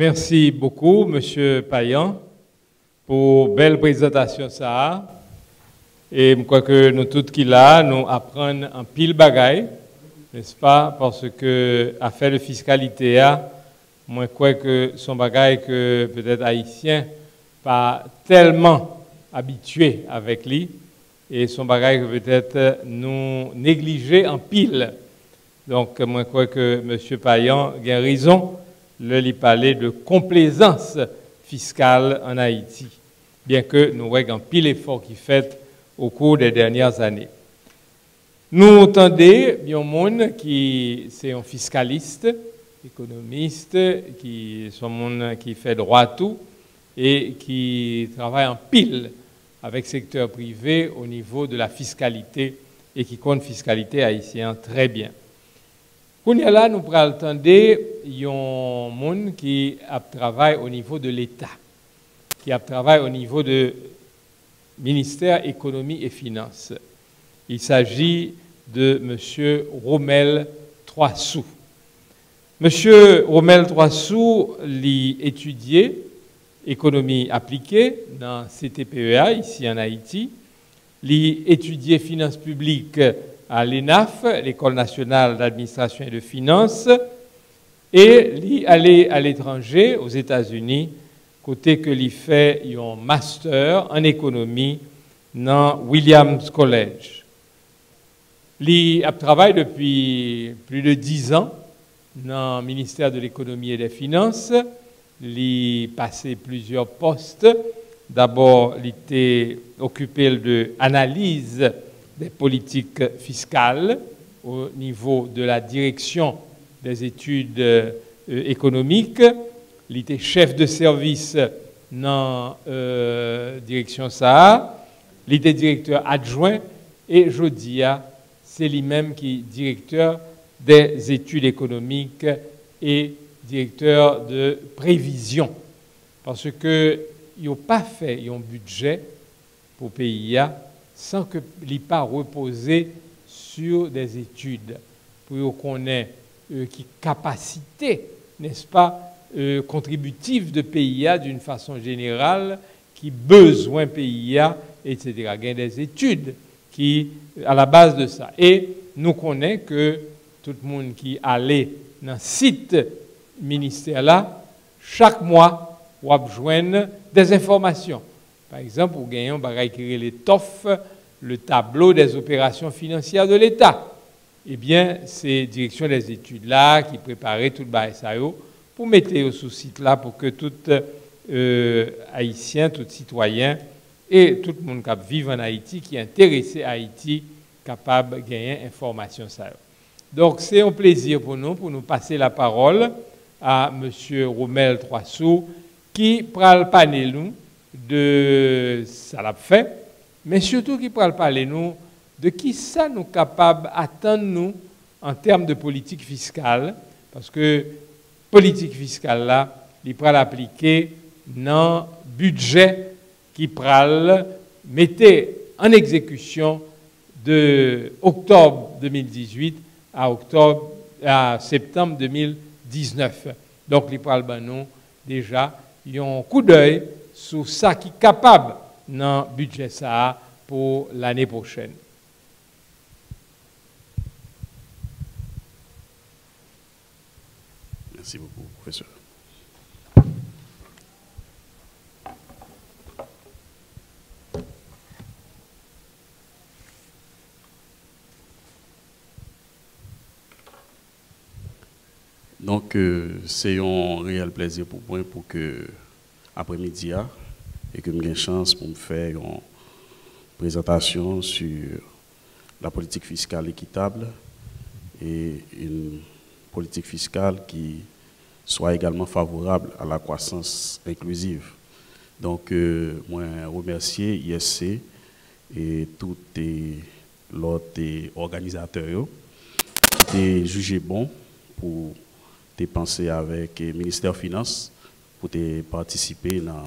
Merci beaucoup, Monsieur Payan, pour belle présentation ça. Et je crois que nous tous qui là, nous apprenons un pile bagaille, n'est-ce pas? Parce que affaire de fiscalité, moi je crois que son bagaille que peut-être haïtien pas tellement habitué avec lui, et son bagaille que peut-être nous négliger en pile. Donc moi je crois que Monsieur Payan a raison. Il parlait de complaisance fiscale en Haïti, bien que nous voyons un pile effort qui fait au cours des dernières années. Nous entendons un monde qui c'est un fiscaliste, économiste, qui est un monde qui fait droit à tout et qui travaille en pile avec le secteur privé au niveau de la fiscalité et qui compte fiscalité haïtienne très bien. Là, nous prenons entendre un monde qui travaille au niveau de l'État, qui travaille au niveau du ministère Économie et Finances. Il s'agit de M. Romel Troissou. M. Romel Troissou a étudié économie appliquée dans CTPEA, ici en Haïti. Il a étudié finances publiques à l'ENAF, l'École nationale d'administration et de finances, et il allé à l'étranger, aux États-Unis, côté que il fait un master en économie dans Williams College. Il a travaillé depuis plus de 10 ans dans le ministère de l'économie et des finances. Il a passé plusieurs postes. D'abord, il était occupé de l'analyse des politiques fiscales au niveau de la direction des études économiques. Il était chef de service dans la direction SAA. Il était directeur adjoint et Jodia, c'est lui-même qui est directeur des études économiques et directeur de prévision. Parce que ils n'ont pas fait un budget pour le pays sans que l'IPA pas reposer sur des études pour qu'on ait qui capacité, n'est-ce pas, contributive de PIA d'une façon générale, qui besoin PIA, etc. Il y a des études qui à la base de ça. Et nous connaissons que tout le monde qui allait dans le site ministère là, chaque mois, on va joindre des informations. Par exemple, vous gagnez un bagage qui est les TOF, le tableau des opérations financières de l'État. Eh bien, c'est direction des études là qui préparait tout le bagage pour mettre au sous-site là pour que tout Haïtien, tout citoyen et tout le monde qui vit en Haïti, qui est intéressé à Haïti, capable de gagner information ça. Donc, c'est un plaisir pour nous passer la parole à M. Romel Troissou, qui pral parler nous de ça l'a fait, mais surtout qui pral parler nous de qui ça nous capable attendre nous en termes de politique fiscale, parce que politique fiscale là, il pral appliquer dans budget qui pral mettre en exécution de octobre 2018 à septembre 2019. Donc il pral ban nous déjà un coup d'œil sur ça qui est capable dans le budget ça pour l'année prochaine. Merci beaucoup, professeur. Donc, c'est un réel plaisir pour moi pour que après-midi et que j'ai une chance pour me faire une présentation sur la politique fiscale équitable et une politique fiscale qui soit également favorable à la croissance inclusive. Donc, moi, remercier ISC et tous les autres organisateurs qui ont jugé bon pour penser avec le ministère des Finances pour participer dans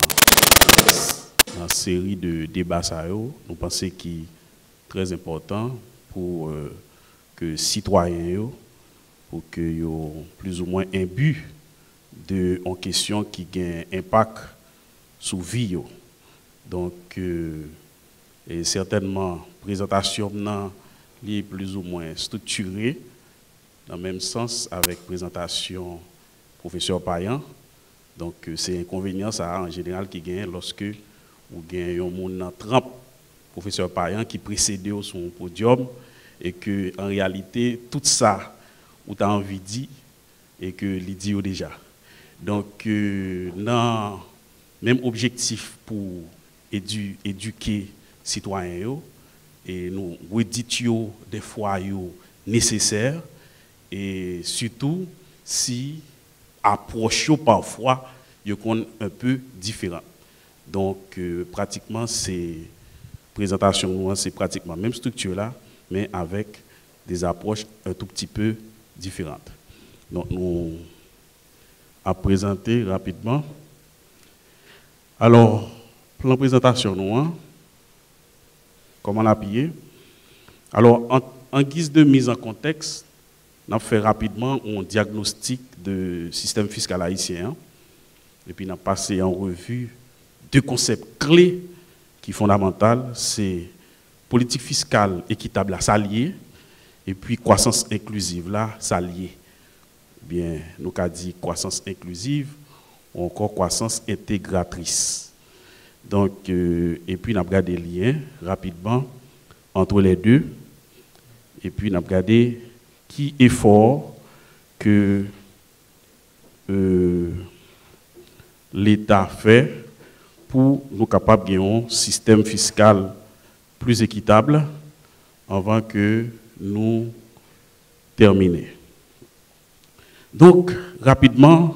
une série de débats. Nous pensons qu'il est très important pour que les citoyens, pour qu'ils aient plus ou moins un but en question qui a un impact sur la vie. Donc, et certainement, la présentation est plus ou moins structurée, dans le même sens avec la présentation professeur Payan. Donc, c'est inconvénient ça en général qui gagne lorsque vous gagnez un monde dans 30 professeur Payan qui précède au son podium et que en réalité tout ça ou tu as envie de dire et que l'il dit déjà. Donc non même objectif pour éduquer citoyens et nous reditio des fois nécessaires et surtout si approche parfois est un peu différent. Donc pratiquement c'est présentation, c'est pratiquement la même structure là, mais avec des approches un tout petit peu différentes. Donc, nous allons présenter rapidement. Alors, plan présentation, nous, comment l'appuyer? Alors, en guise de mise en contexte, nous avons fait rapidement un diagnostic de système fiscal haïtien, et puis nous avons passé en revue deux concepts clés qui est fondamental, c'est politique fiscale équitable, ça lié, et puis croissance inclusive, là, ça lié. Bien, nous avons dit croissance inclusive, ou encore croissance intégratrice. Donc, et puis nous avons regardé les liens rapidement entre les deux, et puis nous avons regardé qui effort que l'État fait pour nous capables de gagner un système fiscal plus équitable avant que nous terminions. Donc, rapidement,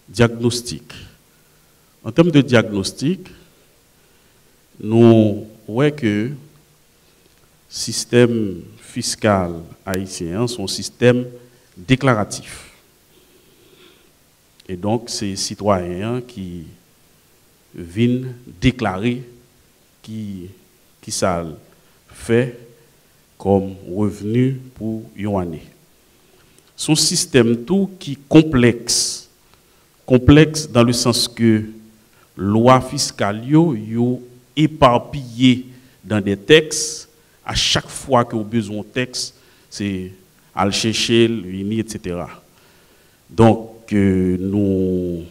diagnostic. En termes de diagnostic, nous voyons que le système fiscal haïtien est un système déclaratif. Et donc, c'est les citoyens qui viennent déclarer qui ça fait comme revenu pour une année. Son système tout qui complexe dans le sens que loi fiscale yo éparpillé dans des textes. À chaque fois que vous avez besoin de texte, c'est à le chercher, l'unir, etc. Donc nous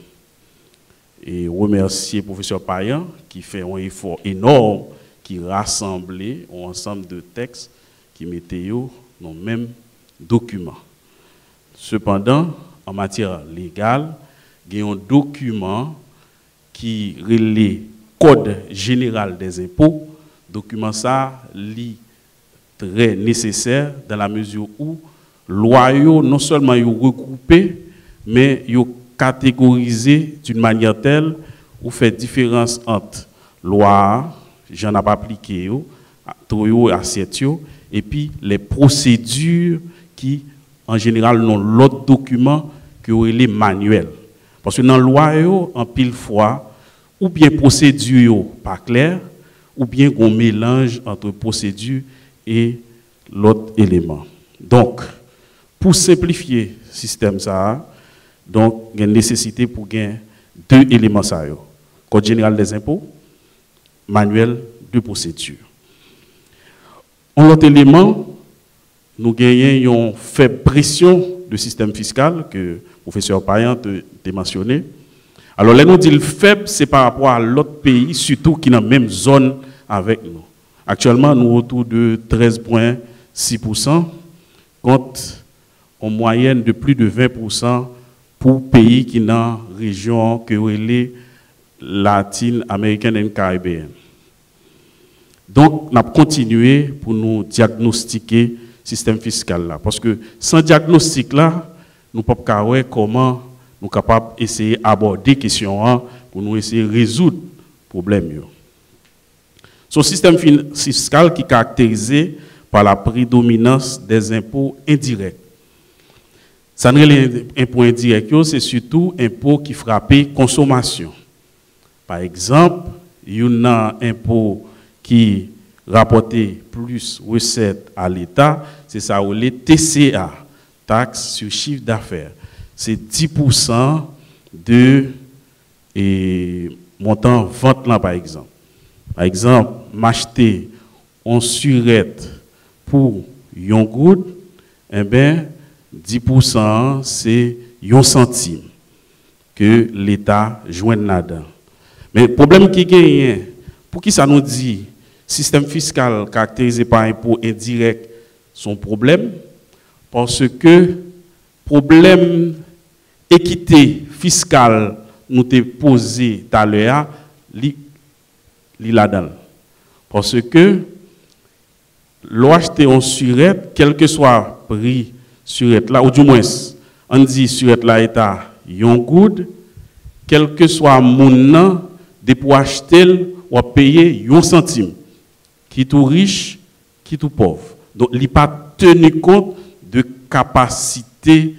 et remercier le professeur Payan qui fait un effort énorme, qui rassemblait un ensemble de textes qui mettaient dans le même document. Cependant, en matière légale, il y a un document qui relaie Code général des impôts. Document ça est très nécessaire dans la mesure où loi non seulement regroupé, mais catégorisé d'une manière telle où fait différence entre loi, j'en ai pas appliqué, assiette, et puis les procédures qui, en général, n'ont l'autre document que les manuels. Parce que dans la loi, en pile fois, ou bien procédure pas claire, ou bien on mélange entre procédure et l'autre élément. Donc, pour simplifier le système, donc, il y a une nécessité pour gagner deux éléments. Code général des impôts, manuel de procédure. En l'autre élément, nous gagnons une faible pression du système fiscal que le professeur Payan a mentionné. Alors, là, nous dit le faible, c'est par rapport à l'autre pays, surtout qui est dans la même zone avec nous. Actuellement, nous sommes autour de 13,6%, contre en moyenne de plus de 20% pour pays qui sont dans la région que les latine, américaine et caribéenne. Donc, nous avons continué pour nous diagnostiquer le système fiscal là. Parce que sans diagnostic là, nous ne pouvons pas savoir comment nous sommes capables d'essayer d'aborder les questions pour nous essayer de résoudre le problème. Ce système fiscal qui est caractérisé par la prédominance des impôts indirects. Ça n'est les impôts indirects, c'est surtout impôts qui frappent la consommation. Par exemple, il y a un impôt qui rapporte plus recettes à l'État, c'est ça, les TCA, taxe sur chiffre d'affaires. C'est 10% de montant vente là par exemple. Par exemple, m'acheter en surette pour yon good, eh bien 10% c'est 1 centime que l'État joigne là-dedans. Mais le problème qui gagne, pour qui ça nous dit système fiscal caractérisé par impôt indirect son problème? Parce que problème équité fiscale nous t'ai posé tout à l'heure, li là-dedans. Parce que l'acheter en surette, quel que soit le prix surette là, ou du moins, on dit surette là est à yon good, quel que soit mon de pour acheter ou payer 1 centime, qui tout riche, qui tout pauvre. Donc, il n'est pas tenu compte de capacité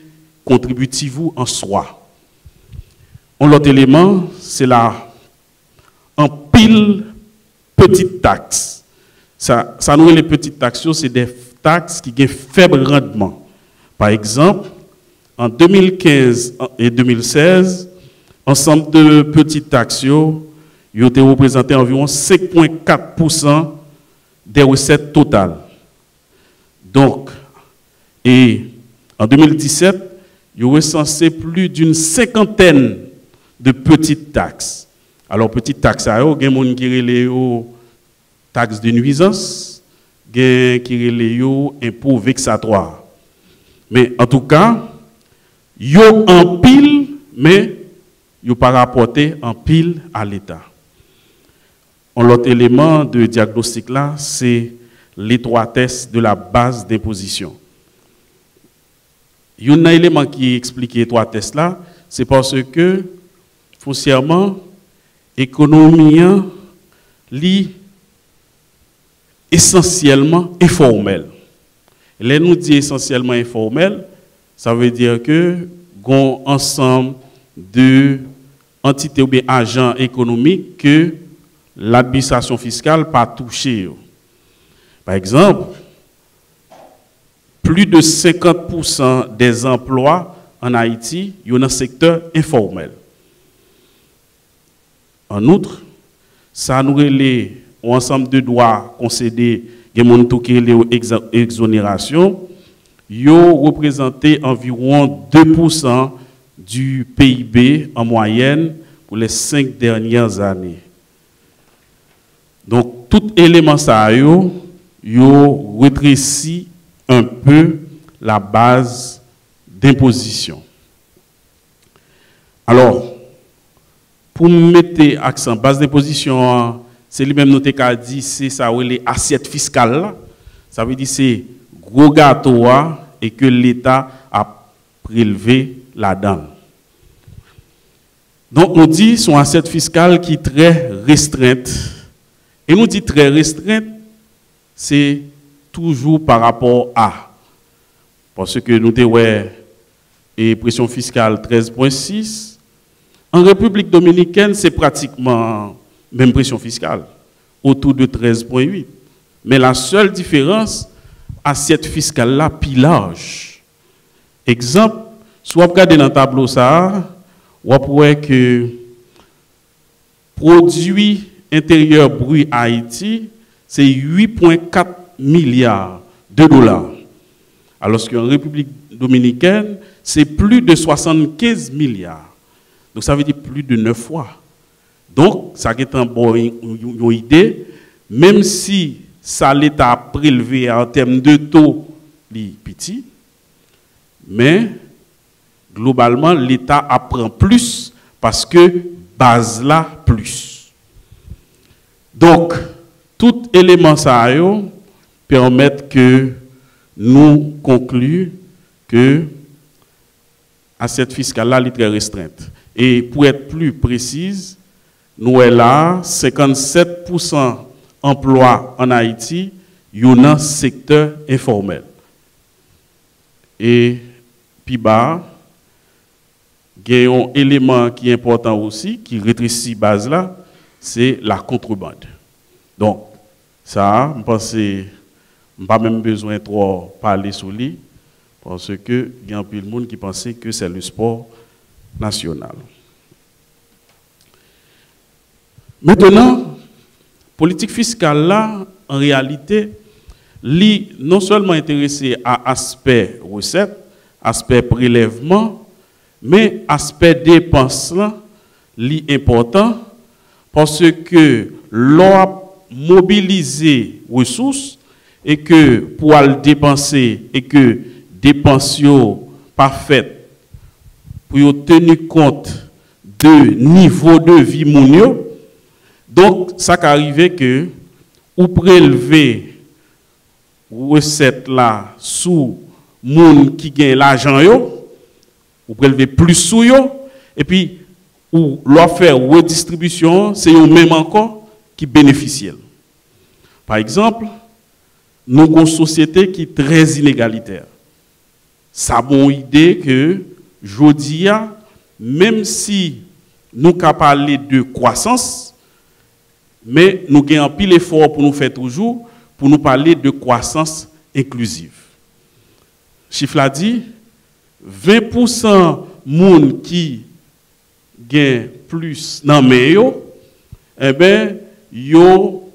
contributive en soi. L'autre élément, c'est là, en pile petite taxe. Ça nous les petites taxes, c'est des taxes qui ont faible rendement. Par exemple, en 2015 et 2016, ensemble de petites taxes, ils ont représenté environ 5,4% des recettes totales. Donc, et en 2017, ils ont recensé plus d'une 50aine de petites taxes. Alors, petites taxes, il y a des gens qui ont taxes de nuisance, des gens qui ont impôts vexatoires. Mais en tout cas, ils ont en pile, mais ils n'ont pas rapporté en pile à l'État. L'autre élément de diagnostic là, c'est l'étroitesse de la base d'imposition. Il y a un élément qui explique l'étroitesse là, c'est parce que, foncièrement, l'économie est essentiellement informelle. Là, nous dit essentiellement informel, ça veut dire que un ensemble de entités ou bien agents économiques que l'administration fiscale pas touché. Par exemple, plus de 50% des emplois en Haïti sont dans le secteur informel. En outre, ça nous relève un ensemble de droits concédés des exonérations, yo représenté environ 2% du PIB en moyenne pour les 5 dernières années. Donc, tout élément ça yo rétrécit un peu la base d'imposition. Alors, pour mettre accent base d'imposition, c'est lui-même noté qu'a dit, c'est ça les assiettes fiscales. Ça veut dire c'est gros gâteau et que l'État a prélevé là-dedans. Donc on dit son assiette fiscale qui est très restreinte. Et nous dit très restreinte, c'est toujours par rapport à. Parce que nous avons et pression fiscale 13,6. En République dominicaine, c'est pratiquement même pression fiscale, autour de 13,8. Mais la seule différence, assiette fiscale là, pilage. Exemple, soit vous regardez dans le tableau ça, vous voyez que produit intérieur brut Haïti, c'est 8,4 milliards de dollars. Alors qu'en République dominicaine, c'est plus de 75 milliards. Donc ça veut dire plus de 9 fois. Donc, ça est une bonne idée, même si ça l'État prélevé en termes de taux petit, mais globalement, l'État apprend plus parce que base là plus. Donc, tout élément ça permet que nous concluons que l'assiette fiscale là est très restreinte. Et pour être plus précise, nous sommes là, 57% emploi en Haïti, il y a un secteur informel. Et puis bas, il y a un élément qui est important aussi, qui rétrécit base là, c'est la contrebande. Donc, ça, je pense que je n'ai pas même besoin de trop parler sur lui, parce que il y a un peu de monde qui pense que c'est le sport national. Maintenant, politique fiscale là, en réalité, non seulement intéressé à aspect recette, aspect prélèvement, mais aspect dépenses là, important parce que l'on mobiliser ressources et que pour le dépenser et que dépenses pas faites pour tenir compte de niveau de vie mounio, donc ça qu'arrive que ou prélever recette là sous moun qui gagne l'argent yo, ou prélever plus sous yo, et puis ou leur faire redistribution, c'est eux même encore qui bénéficient. Par exemple, nous avons une société qui est très inégalitaire. Ça a bonne idée que, aujourd'hui, même si nous avons parlé de croissance, mais nous avons un pile effort pour nous faire toujours, pour nous parler de croissance inclusive. Chiffre l'a dit, 20% moun qui gagne plus dans mais eh ben yo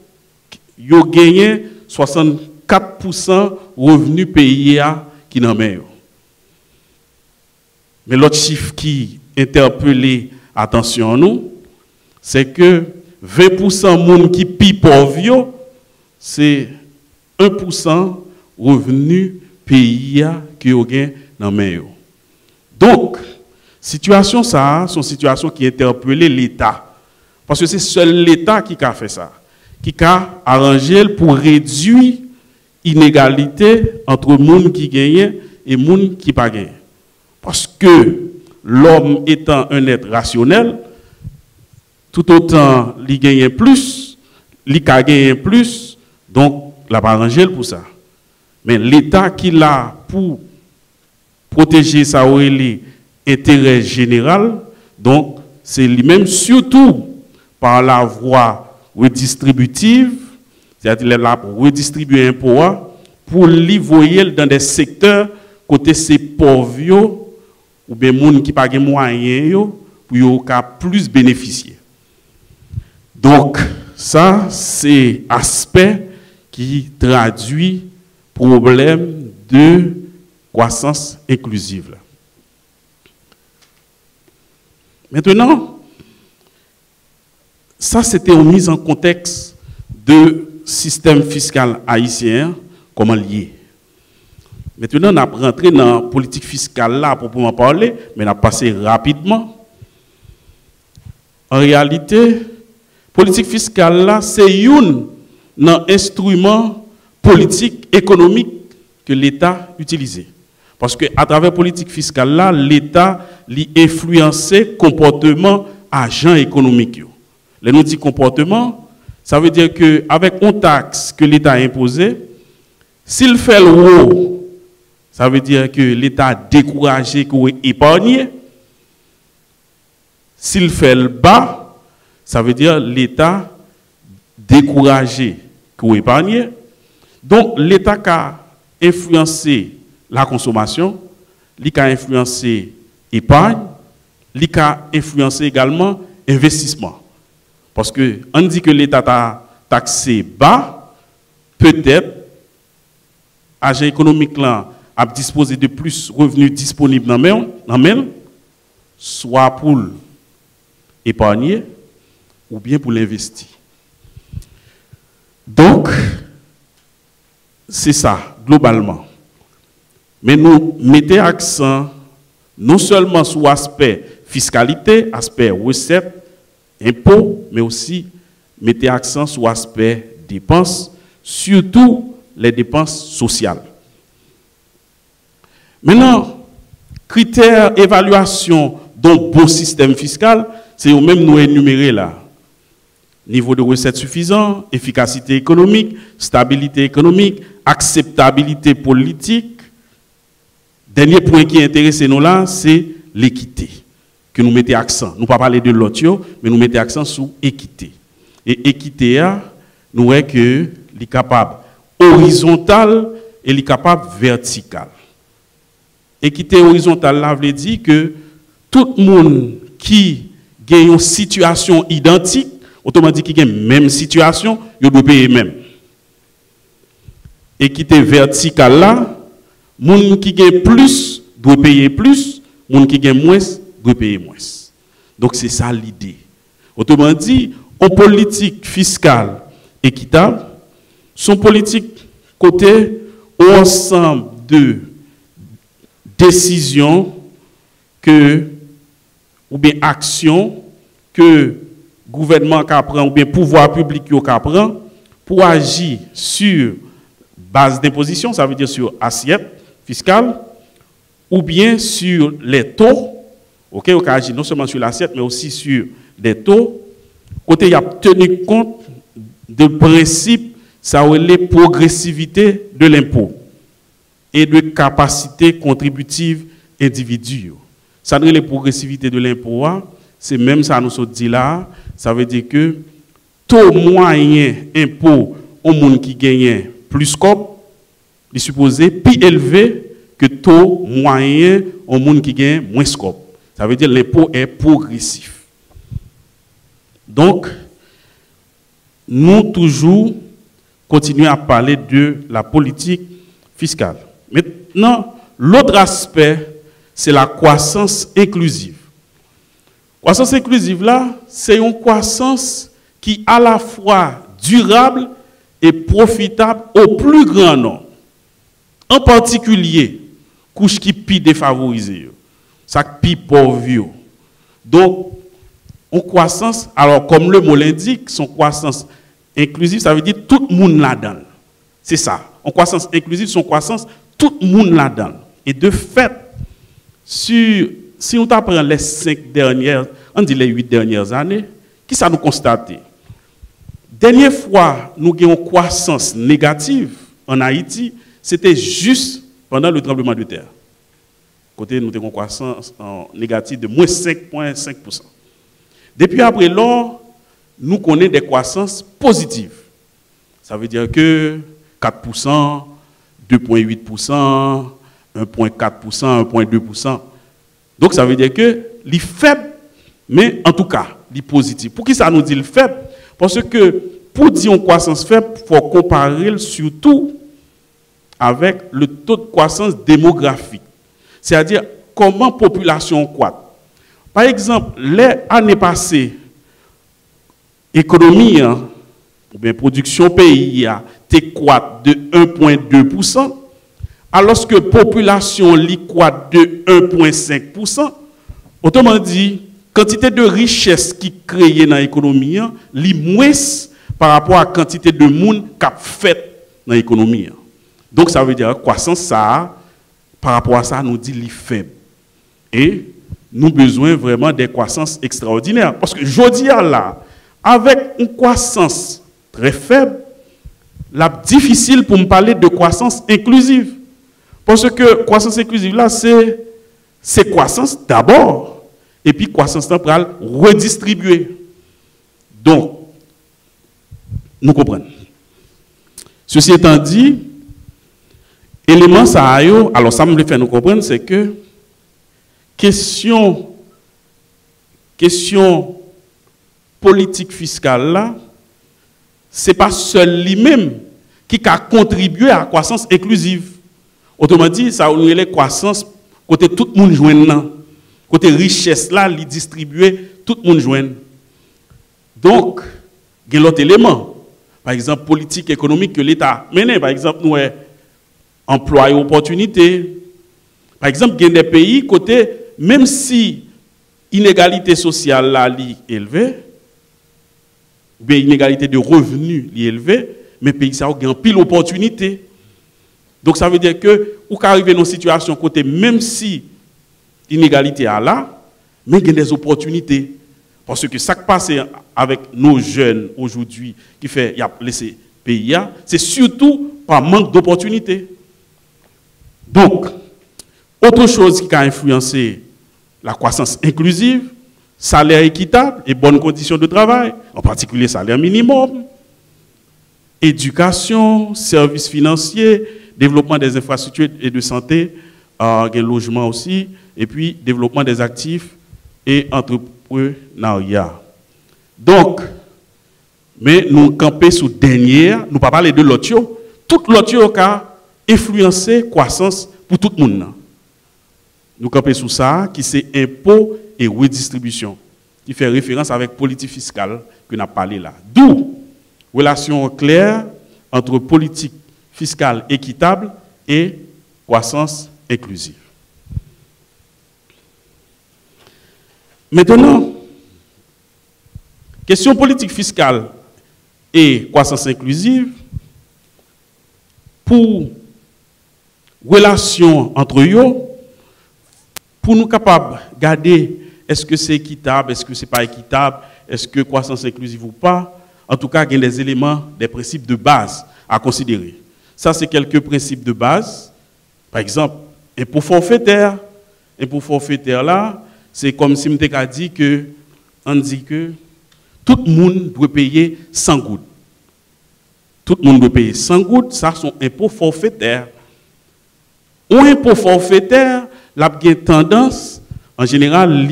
gagné 64% revenus payés qui dans mais mais l'autre chiffre qui interpelle attention nous, c'est que 20% moun qui pi pauvre c'est 1% revenus payés qui yo gagne dans mais donc situation ça, c'est une situation qui interpelle l'État. Parce que c'est seul l'État qui a fait ça, qui a arrangé pour réduire l'inégalité entre les gens qui gagnent et les gens qui ne gagnent pas. Parce que l'homme étant un être rationnel, tout autant il gagne plus, il gagne plus, donc il n'a pas arrangé pour ça. Mais l'État qui l'a pour protéger ça, intérêt général, donc c'est lui-même surtout par la voie redistributive, c'est-à-dire là pour redistribuer un pouvoir, pour l'envoyer dans des secteurs côté ces pauvres ou bien gens qui n'ont pas de moyens pour plus bénéficier. Donc ça c'est aspect qui traduit problème de croissance inclusive. Maintenant, ça c'était une mise en contexte de système fiscal haïtien, comment lié. Maintenant, on a rentré dans la politique fiscale là pour pouvoir parler, mais on a passé rapidement. En réalité, politique fiscale là, c'est un instrument politique, économique que l'État utilisait. Parce qu'à travers la politique fiscale là, l'État influençait le comportement agent économique. Les nous dit comportement, ça veut dire qu'avec une taxe que l'État a imposée, s'il fait le haut, ça veut dire que l'État a découragé qu'on épargne. S'il fait le bas, ça veut dire l'État découragé qu'on épargne. Donc l'État a influencé la consommation, il a influencé l'épargne, il a influencé également l'investissement. Parce que on dit que l'État a taxé bas, peut-être, l'agent économique là a disposé de plus revenus disponibles dans le même, soit pour épargner ou bien pour l'investir. Donc, c'est ça, globalement. Mais nous mettons accent non seulement sur l'aspect fiscalité, aspect recette, impôts, mais aussi mettons accent sur l'aspect dépenses, surtout les dépenses sociales. Maintenant, critères évaluation d'un bon système fiscal, c'est au même nous énumérer là. Niveau de recettes suffisant, efficacité économique, stabilité économique, acceptabilité politique. Dernier point qui intéresse nous là, c'est l'équité, que nous mettons accent. Nous ne pas parler de l'autre, mais nous mettons accent sur l'équité. Et équité, nous voyons que est capable horizontal et est capable vertical. Équité horizontale, là, veut dire que tout le monde qui a une situation identique, Autrement dit, qui a même situation, ils doivent payer même. Équité verticale là, moun qui gagne plus doit payer plus, moun qui gagne moins doit payer moins. Donc c'est ça l'idée. Autrement dit, en politique fiscale équitable, son politique côté au ensemble de décisions ou bien actions que le gouvernement prend ou bien pouvoir public prend pour agir sur base d'imposition, ça veut dire sur assiette fiscale, ou bien sur les taux, ok, on agit non seulement sur l'assiette, mais aussi sur des taux. Côté, il y a tenu compte de principe, ça relève la progressivité de l'impôt et de capacité contributive individuelle. Ça relève la progressivité de l'impôt, c'est même ça nous dit là, ça veut dire que taux moyen impôt au monde qui gagne plus scope, il est supposé plus élevé que taux moyen au monde qui gagne moins scope. Ça veut dire que l'impôt est progressif. Donc, nous toujours continuons à parler de la politique fiscale. Maintenant, l'autre aspect, c'est la croissance inclusive. Croissance inclusive, là, c'est une croissance qui est à la fois durable et profitable au plus grand nombre. En particulier, couche qui pi défavorisée, ça pi pauvre. Donc, en croissance, alors comme le mot l'indique, son croissance inclusive, ça veut dire tout le monde là-dedans. C'est ça. En croissance inclusive, son croissance, tout le monde là-dedans. Et de fait, si nous apprenons les 5 dernières, on dit les 8 dernières années, qui ça nous constate? Dernière fois, nous avons une croissance négative en Haïti, c'était juste pendant le tremblement de terre. Côté, nous avons une croissance négative de moins 5,5%. Depuis après lors, nous connaissons des croissances positives. Ça veut dire que 4%, 2,8%, 1,4%, 1,2%. Donc ça veut dire que les faibles, mais en tout cas, les positifs. Pour qui ça nous dit le faible? Parce que pour dire une croissance faible, il faut comparer surtout avec le taux de croissance démographique. C'est-à-dire comment la population croît. Par exemple, les années passées, l'économie, ou bien production pays, a croît de 1,2%, alors que la population croît de 1,5%. Autrement dit, quantité de richesse qui est créée dans l'économie, est moins par rapport à la quantité de monde qui a fait dans l'économie. Donc ça veut dire que la croissance, ça, par rapport à ça, nous dit les faible. Et nous avons besoin vraiment de croissance extraordinaire. Parce que je dis là, avec une croissance très faible, c'est difficile pour me parler de croissance inclusive. Parce que croissance inclusive là, c'est croissance d'abord, et puis croissance temporelle redistribuée. Donc, nous comprenons. Ceci étant dit, élément ça, alors ça me fait nous comprendre, c'est que question politique fiscale là, c'est pas seul lui-même qui a contribué à la croissance inclusive. Autrement dit, ça a la croissance côté tout le monde joignant, côté richesse là, li distribuer tout le monde joignant. Donc, il y a l'autre élément. Par exemple, politique économique que l'État mène, par exemple, nous emploi et opportunité. Par exemple, il y a des pays côté, même si l'inégalité sociale là est élevée, bien inégalité de revenus est élevée, mais pays ça a une pile d'opportunités. Donc ça veut dire que ou qu'arriver dans une situation côté même si l'inégalité est là, mais il y a des opportunités. Parce que ça qui passe avec nos jeunes aujourd'hui qui fait y a laissé pays, c'est surtout par manque d'opportunités. Donc, autre chose qui a influencé la croissance inclusive, salaire équitable et bonnes conditions de travail, en particulier salaire minimum, éducation, services financiers, développement des infrastructures et de santé, logement aussi, et puis développement des actifs et entrepreneuriat. Donc, Mais nous camper sous dernière, nous pas parler de l'autre. Tout l'autre qui a influencé la croissance pour tout le monde. Nous camper sous ça, qui c'est impôt et redistribution, qui fait référence avec politique fiscale que nous avons parlé là. D'où relation claire entre politique fiscale équitable et croissance inclusive. Maintenant, question politique fiscale et croissance inclusive, pour relation entre eux, pour nous capables de garder est-ce que c'est équitable, est-ce que ce n'est pas équitable, est-ce que croissance inclusive ou pas, en tout cas, il y a des éléments, des principes de base à considérer. Ça, c'est quelques principes de base. Par exemple, impôt forfaitaire. Impôt forfaitaire là, c'est comme si on dit que tout le monde doit payer 100 gouttes. Tout le monde doit payer 100 gouttes, ça, c'est un impôt forfaitaire. Un impôt forfaitaire, la tendance, en général,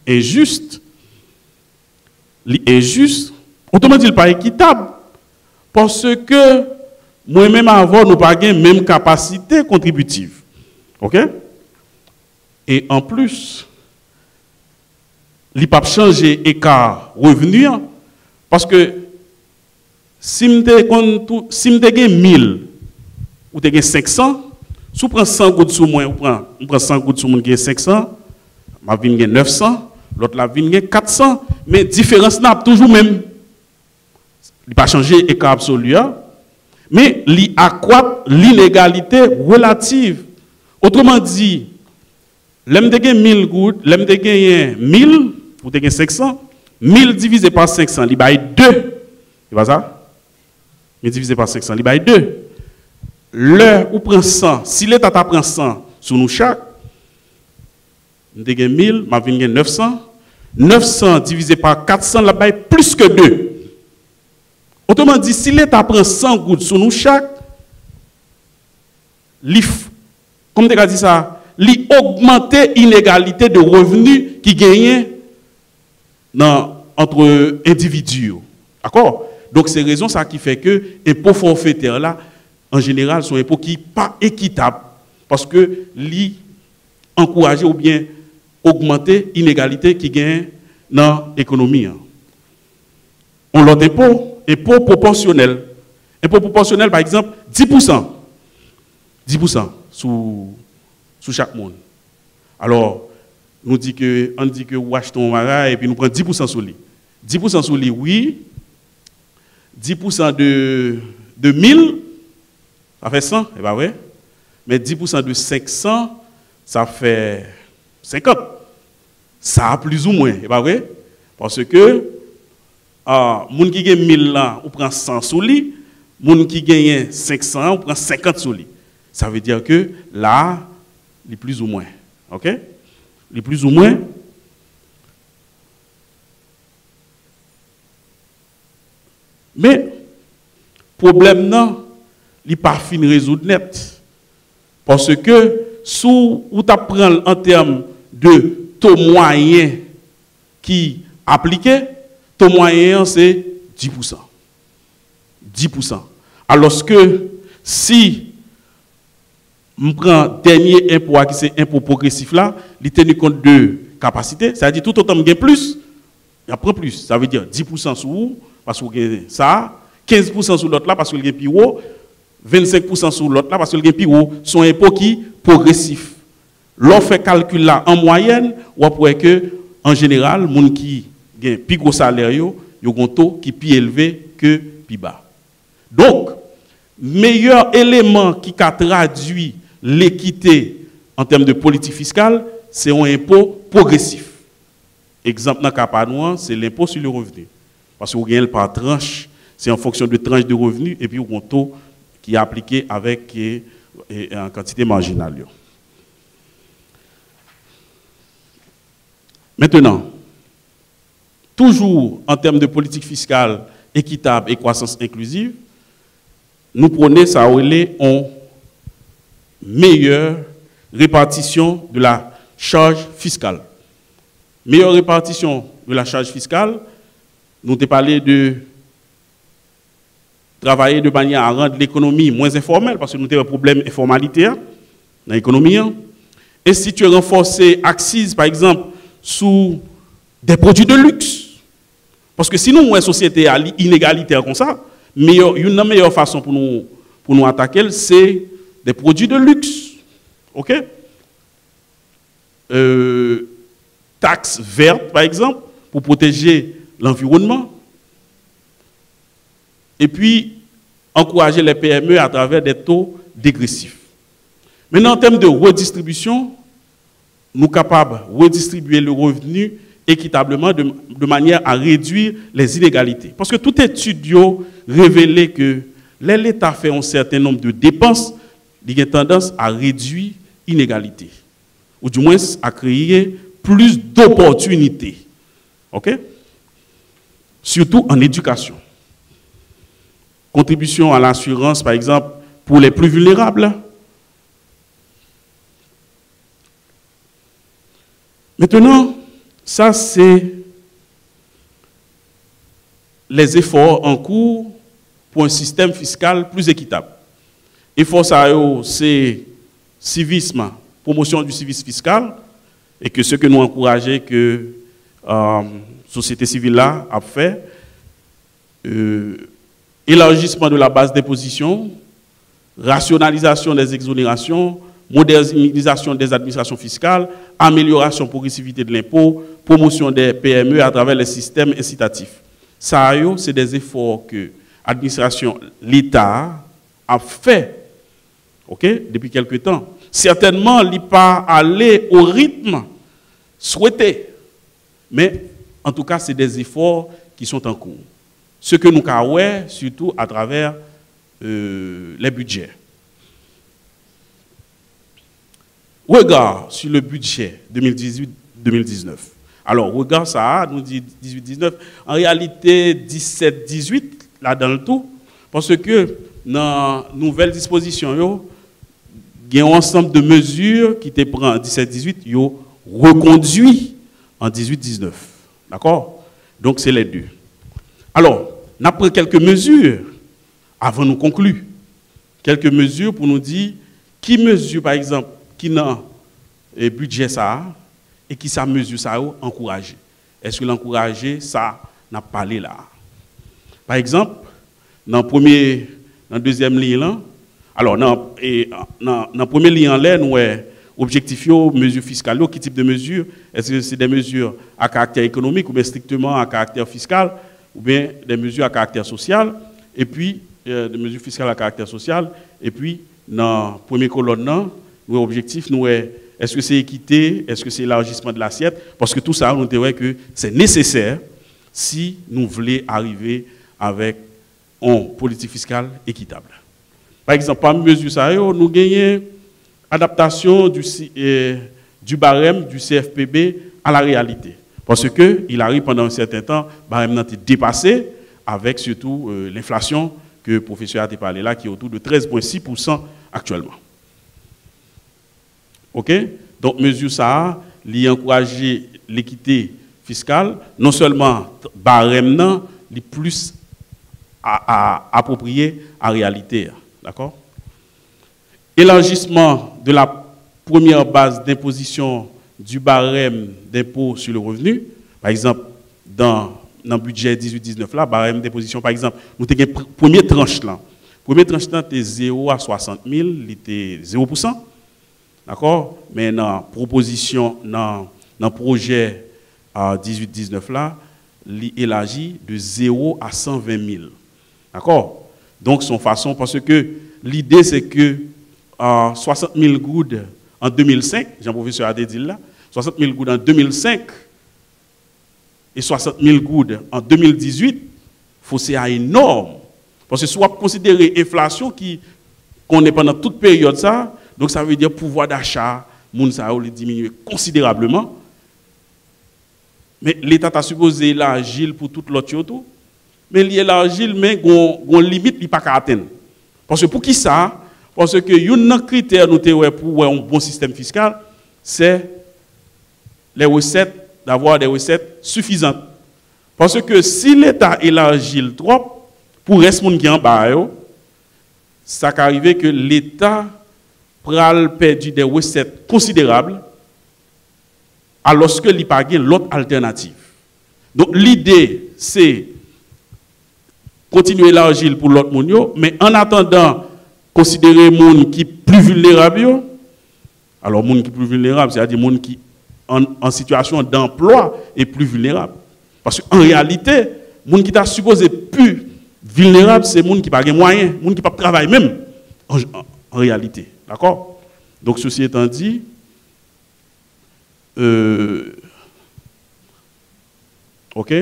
injuste. Injuste, autrement dit, il n'est pas équitable. Parce que moi-même, avant, nous n'avons pas la même capacité contributive. OK? Et en plus, il ne peut pas changer l'écart revenu. Parce que si je ai 1000 ou 500, si vous prenez 100 gouttes sur moi, vous prenez 100 gouttes sur moi qui est 500, ma vie est 900, l'autre la vie est 400, mais la différence n'est toujours même. Il n'a pas changé l'écart absolu, mais il accroît l'inégalité relative. Autrement dit, l'homme de 1000 gouttes, l'homme de 1000 ou de 500, 1000 divisé par 500, il y a 2. C'est pas ça? 1000 divisé par 500, il y a 2. L'heure où prend 100, si l'État prend 100 sur nous chaque, nous avons 1000, ma vie 900. 900 divisé par 400, là bas plus que 2. Autrement dit, si l'État prend 100 gouttes sur nous chaque, comme tu as dit ça, il augmente l'inégalité de revenus qui gagnent entre individus. D'accord? Donc c'est raison ça qui fait que l'impôt forfaitaire là, en général, sont impôts qui ne sont pas équitables parce que li encourager ou bien augmenter l'inégalité qui gagne dans l'économie. On l'autre impôt proportionnel. Impôt proportionnel, par exemple, 10%. 10% sous chaque monde. Alors, on dit que nous achetons un magasin et puis nous prenons 10% sur lui. 10% sur lui, oui. 10% de 1000, ça fait 100, c'est pas vrai? Mais 10% de 500, ça fait 50. Ça a plus ou moins, c'est pas vrai? Parce que, moun qui gagne 1000 là, on prend 100 sur lui. Moun qui gagne 500, on prend 50 sur lui. Ça veut dire que là, les plus ou moins. OK? Les plus ou moins. Mais, problème non, il n'est pas fin résoudre net. Parce que, sous ou tu apprends en termes de taux moyen qui appliqué, taux moyen c'est 10%. 10%. Alors que si je prends le dernier impôt qui c'est impôt progressif là, il tient compte de capacité, c'est-à-dire tout autant que plus, il prend plus. Ça veut dire 10% sur vous, parce que ça, 15% sur l'autre là, parce que le plus haut, 25% sur l'autre là, parce que le plus haut, sont impôts qui progressif. L'on fait calcul là en moyenne, on voit que en général, les gens qui ont plus gros salaire, ils ont un taux qui est plus élevé que plus bas. Donc, meilleur élément qui a traduit l'équité en termes de politique fiscale, c'est un impôt progressif. Exemple dans le cas de nous, c'est l'impôt sur le revenu. Parce que vous gagnez par tranche, c'est en fonction de tranche de revenus et puis vous avez un taux qui est appliqué avec une quantité marginale. Maintenant, toujours en termes de politique fiscale équitable et croissance inclusive, nous prenons ça en meilleure répartition de la charge fiscale. Meilleure répartition de la charge fiscale, nous avons parlé de travailler de manière à rendre l'économie moins informelle, parce que nous avons un problème d'informalité dans l'économie. Instituer, renforcer, axes, par exemple, sous des produits de luxe. Parce que sinon, une société inégalitaire comme ça, une meilleure façon pour nous attaquer, c'est des produits de luxe. OK? Taxes vertes, par exemple, pour protéger l'environnement. Et puis, encourager les PME à travers des taux dégressifs. Maintenant, en termes de redistribution, nous sommes capables de redistribuer le revenu équitablement de manière à réduire les inégalités. Parce que tout étude a révélé que l'État fait un certain nombre de dépenses, il a tendance à réduire l'inégalité. Ou du moins à créer plus d'opportunités. OK? Surtout en éducation. Contribution à l'assurance, par exemple, pour les plus vulnérables. Maintenant, ça, c'est les efforts en cours pour un système fiscal plus équitable. Effort ça, c'est civisme, promotion du civisme fiscal, et que ce que nous encourageons que la société civile là a fait, élargissement de la base d'imposition, rationalisation des exonérations, modernisation des administrations fiscales, amélioration progressivité de l'impôt, promotion des PME à travers les systèmes incitatifs. Ça, c'est des efforts que l'administration, l'État a fait, okay, depuis quelque temps. Certainement, il n'est pas allé au rythme souhaité, mais en tout cas, c'est des efforts qui sont en cours. Ce que nous avons, surtout à travers les budgets. Regard sur le budget 2018-2019. Alors, regard ça, nous dit 18-19, en réalité 17-18, là dans le tout, parce que dans la nouvelle disposition, il y a un ensemble de mesures qui étaient prises en 17-18, ils ont reconduit en 18-19. D'accord? Donc, c'est les deux. Alors, on a pris quelques mesures avant de nous conclure. Quelques mesures pour nous dire qui mesure, par exemple, qui n'a un budget ça et qui ça mesure ça encourager. Est-ce que l'encourager ça n'a pas parlé là? Par exemple, dans la deuxième ligne là, alors dans la première ligne en l'air, nous avons objectif, mesures fiscales, quel type de mesures? Est-ce que c'est des mesures à caractère économique ou bien strictement à caractère fiscal ou bien des mesures à caractère social et puis des mesures fiscales à caractère social et puis dans la première colonne, nos objectifs, est-ce que c'est équité, est-ce que c'est élargissement de l'assiette? Parce que tout ça, nous dirait que c'est nécessaire si nous voulons arriver avec une politique fiscale équitable. Par exemple, parmi les mesures, ça, nous gagnons adaptation du barème du CFPB à la réalité. Parce qu'il arrive pendant un certain temps, le barème a été dépassé avec surtout l'inflation que le professeur a parlé là, qui est autour de 13,6% actuellement. OK? Donc, mesure ça, il encourager l'équité fiscale, non seulement barème, mais plus approprié à la réalité. D'accord? Élargissement de la première base d'imposition du barème d'impôt sur le revenu. Par exemple, dans le budget 18-19, là, barème d'imposition, par exemple, nous avons une première tranche là. Première tranche là, c'était 0 à 60 000, c'était 0%. D'accord? Mais dans la proposition, dans le projet 18-19 là, il élargit de 0 à 120 000. D'accord? Donc, son façon, parce que l'idée, c'est que 60 000 gouttes en 2005, Jean-Professeur a dit là, 60 000 gouttes en 2005 et 60 000 gouttes en 2018, c'est énorme. Parce que soit considérer l'inflation qu'on est pendant toute période, ça, donc ça veut dire pouvoir d'achat, moun sa ou diminuer considérablement. Mais l'État a supposé élargir pour toute l'autre chose, mais il élargit, mais il limite, il n'est pas qu'à atteindre. Parce que pour qui ça? Parce que un critère pour un bon système fiscal, c'est les recettes, d'avoir des recettes suffisantes. Parce que si l'État élargit trop, pour reste monde qui en bas, ça peut arriver que l'État pral perdu des recettes considérables alors que il pas l'autre alternative. Donc l'idée c'est continuer l'élargir pour l'autre monde, mais en attendant considérer les gens qui sont plus vulnérables. Alors les gens qui sont plus vulnérables, c'est-à-dire les gens qui en situation d'emploi est plus vulnérable. Parce qu'en réalité, les gens qui sont supposés plus vulnérables, c'est les gens qui n'ont pas de moyens, les gens qui n'ont pas de travail même, en réalité. D'accord? Donc, ceci étant dit, ok?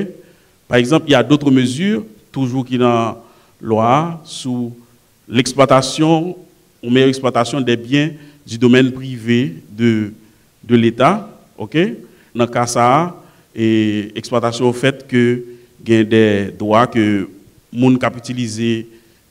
Par exemple, il y a d'autres mesures, toujours qui dans la loi, sous l'exploitation ou meilleure exploitation des biens du domaine privé de l'État. Ok, dans le cas ça, et exploitation au fait que il y a des droits que moun cap utiliser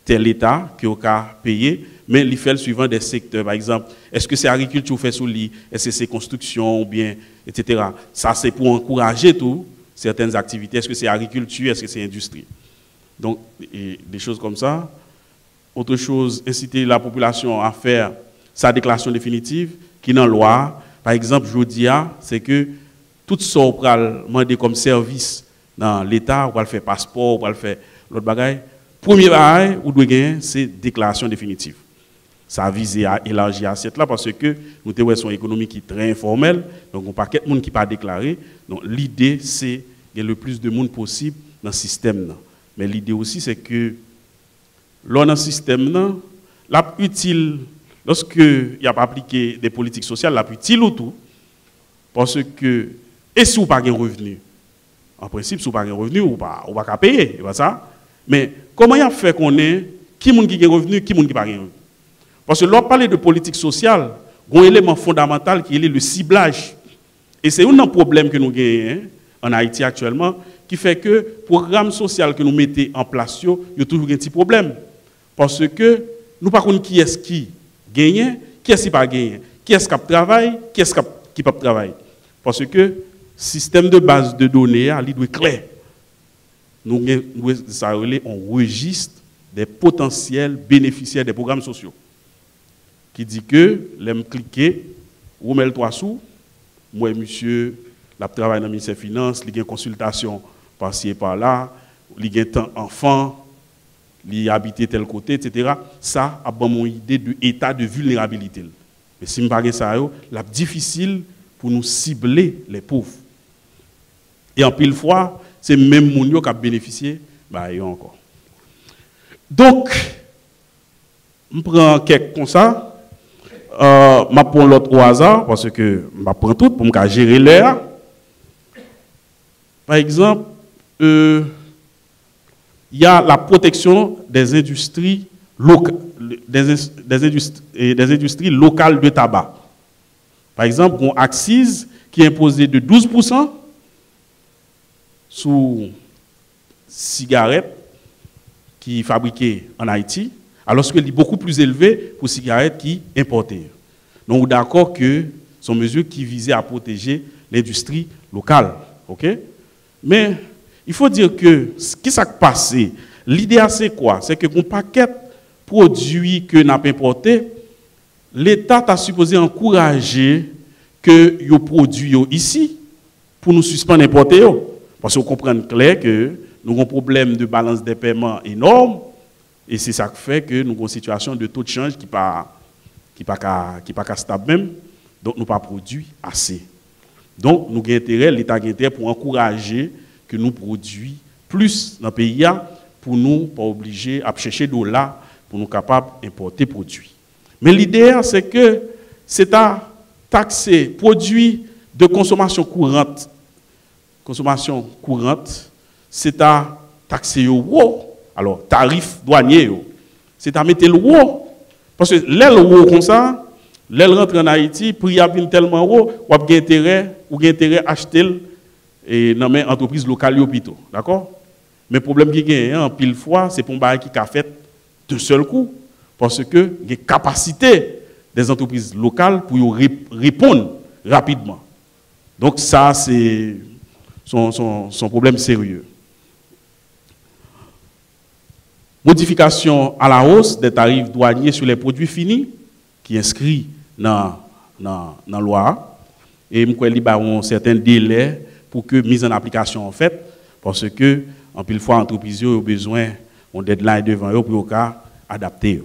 tel État que au cas payer, mais il fait le suivant des secteurs. Par exemple, est-ce que c'est agriculture fait sous lit, est-ce que c'est construction ou bien, etc. Ça c'est pour encourager tout certaines activités. Est-ce que c'est agriculture, est-ce que c'est industrie. Donc des choses comme ça. Autre chose, inciter la population à faire sa déclaration définitive qui est dans la loi. Par exemple, je dis, c'est que tout ce qu'on va demander comme service dans l'État, on va le faire passeport, on va le faire l'autre bagaille. Premier bagaille, on doit gagner, c'est déclaration définitive. Ça vise à élargir l'assiette là parce que nous avons une économie qui est très informelle, donc on n'a pas de monde qui pas déclaré. Donc l'idée, c'est qu'il y ait le plus de monde possible dans le système. Mais l'idée aussi, c'est que dans le système, là, utile. Lorsque il n'y a pas appliqué des politiques sociales, la plus utile ou tout, parce que, et si vous n'avez pas de revenu, en principe, si vous n'avez pas de revenu, vous n'avez pas payer, c'est ça? Mais comment il a fait qu'on ait qui a des revenus, qui n'a pas de revenu? Parce que lorsqu'on parle de politique sociale, il y a un élément fondamental qui est le ciblage. Et c'est un problème que nous avons en Haïti actuellement, qui fait que le programme social que nous mettons en place, il y a toujours un petit problème. Parce que nous ne savons pas qui est-ce qui gagne, qui est-ce qui pas gagné, qui est-ce qui travaille, qui est-ce qui pas travailler. Parce que le système de base de données, il doit être clair. Nous on registre des potentiels bénéficiaires des programmes sociaux. Qui dit que, l'aime cliquer, ou met le 3 sous, moi, monsieur, la travaille dans le ministère des Finances, il y a une consultation par-ci et par-là, il y a un temps enfant, il habite tel côté, etc. Ça a bon mon idée de état de vulnérabilité. Mais si je ne pas ça, c'est difficile pour nous cibler les pauvres. Et en pile fois, c'est même les gens qui ont bénéficié, encore. Donc, je prends quelques comme ça, je prends l'autre au hasard, parce que je prends tout pour me gérer l'air. Par exemple, il y a la protection des industries locales, des industries locales de tabac. Par exemple, une accise qui est imposée de 12% sur cigarettes qui sont fabriquées en Haïti, alors qu'elle est beaucoup plus élevée pour cigarettes qui sont importées. Donc, on est d'accord que ce sont mesures qui visaient à protéger l'industrie locale. Okay? Mais il faut dire que ce qui s'est passé, l'idée c'est quoi? C'est que un paquet de produits que nous avons importés, l'État a supposé encourager que les produits ici pour nous suspendre d'importer. Parce qu'on comprend clair que nous avons un problème de balance des paiements énorme et c'est ça qui fait que nous avons une situation de taux de change qui n'est pas stable même, donc nous n'avons pas produit assez. Donc nous avons intérêt, l'État a intérêt pour encourager que nous produisons plus dans le pays pour nous pas obligés à chercher de là pour nous capables d'importer produits. Mais l'idée c'est que c'est à taxer produits de consommation courante. Consommation courante, c'est à taxer le haut. Alors tarif douanier, c'est à mettre le haut. Parce que l'aile haut comme ça, l'aile rentre en Haïti, prix a tellement haut, ou a intérêt à acheter et dans les entreprises locales hôpitaux, d'accord? Mais le problème qui est en pile fois, c'est pour un bail qui a fait d'un seul coup, parce que il y a capacité des entreprises locales pour répondre rapidement. Donc ça, c'est son problème sérieux. Modification à la hausse des tarifs douaniers sur les produits finis, qui est inscrit dans la loi. Et il y a un certain délai pour que mise en application en fait, parce que, en pile fois, l'entreprise a besoin d'un deadline devant eux pour adapter.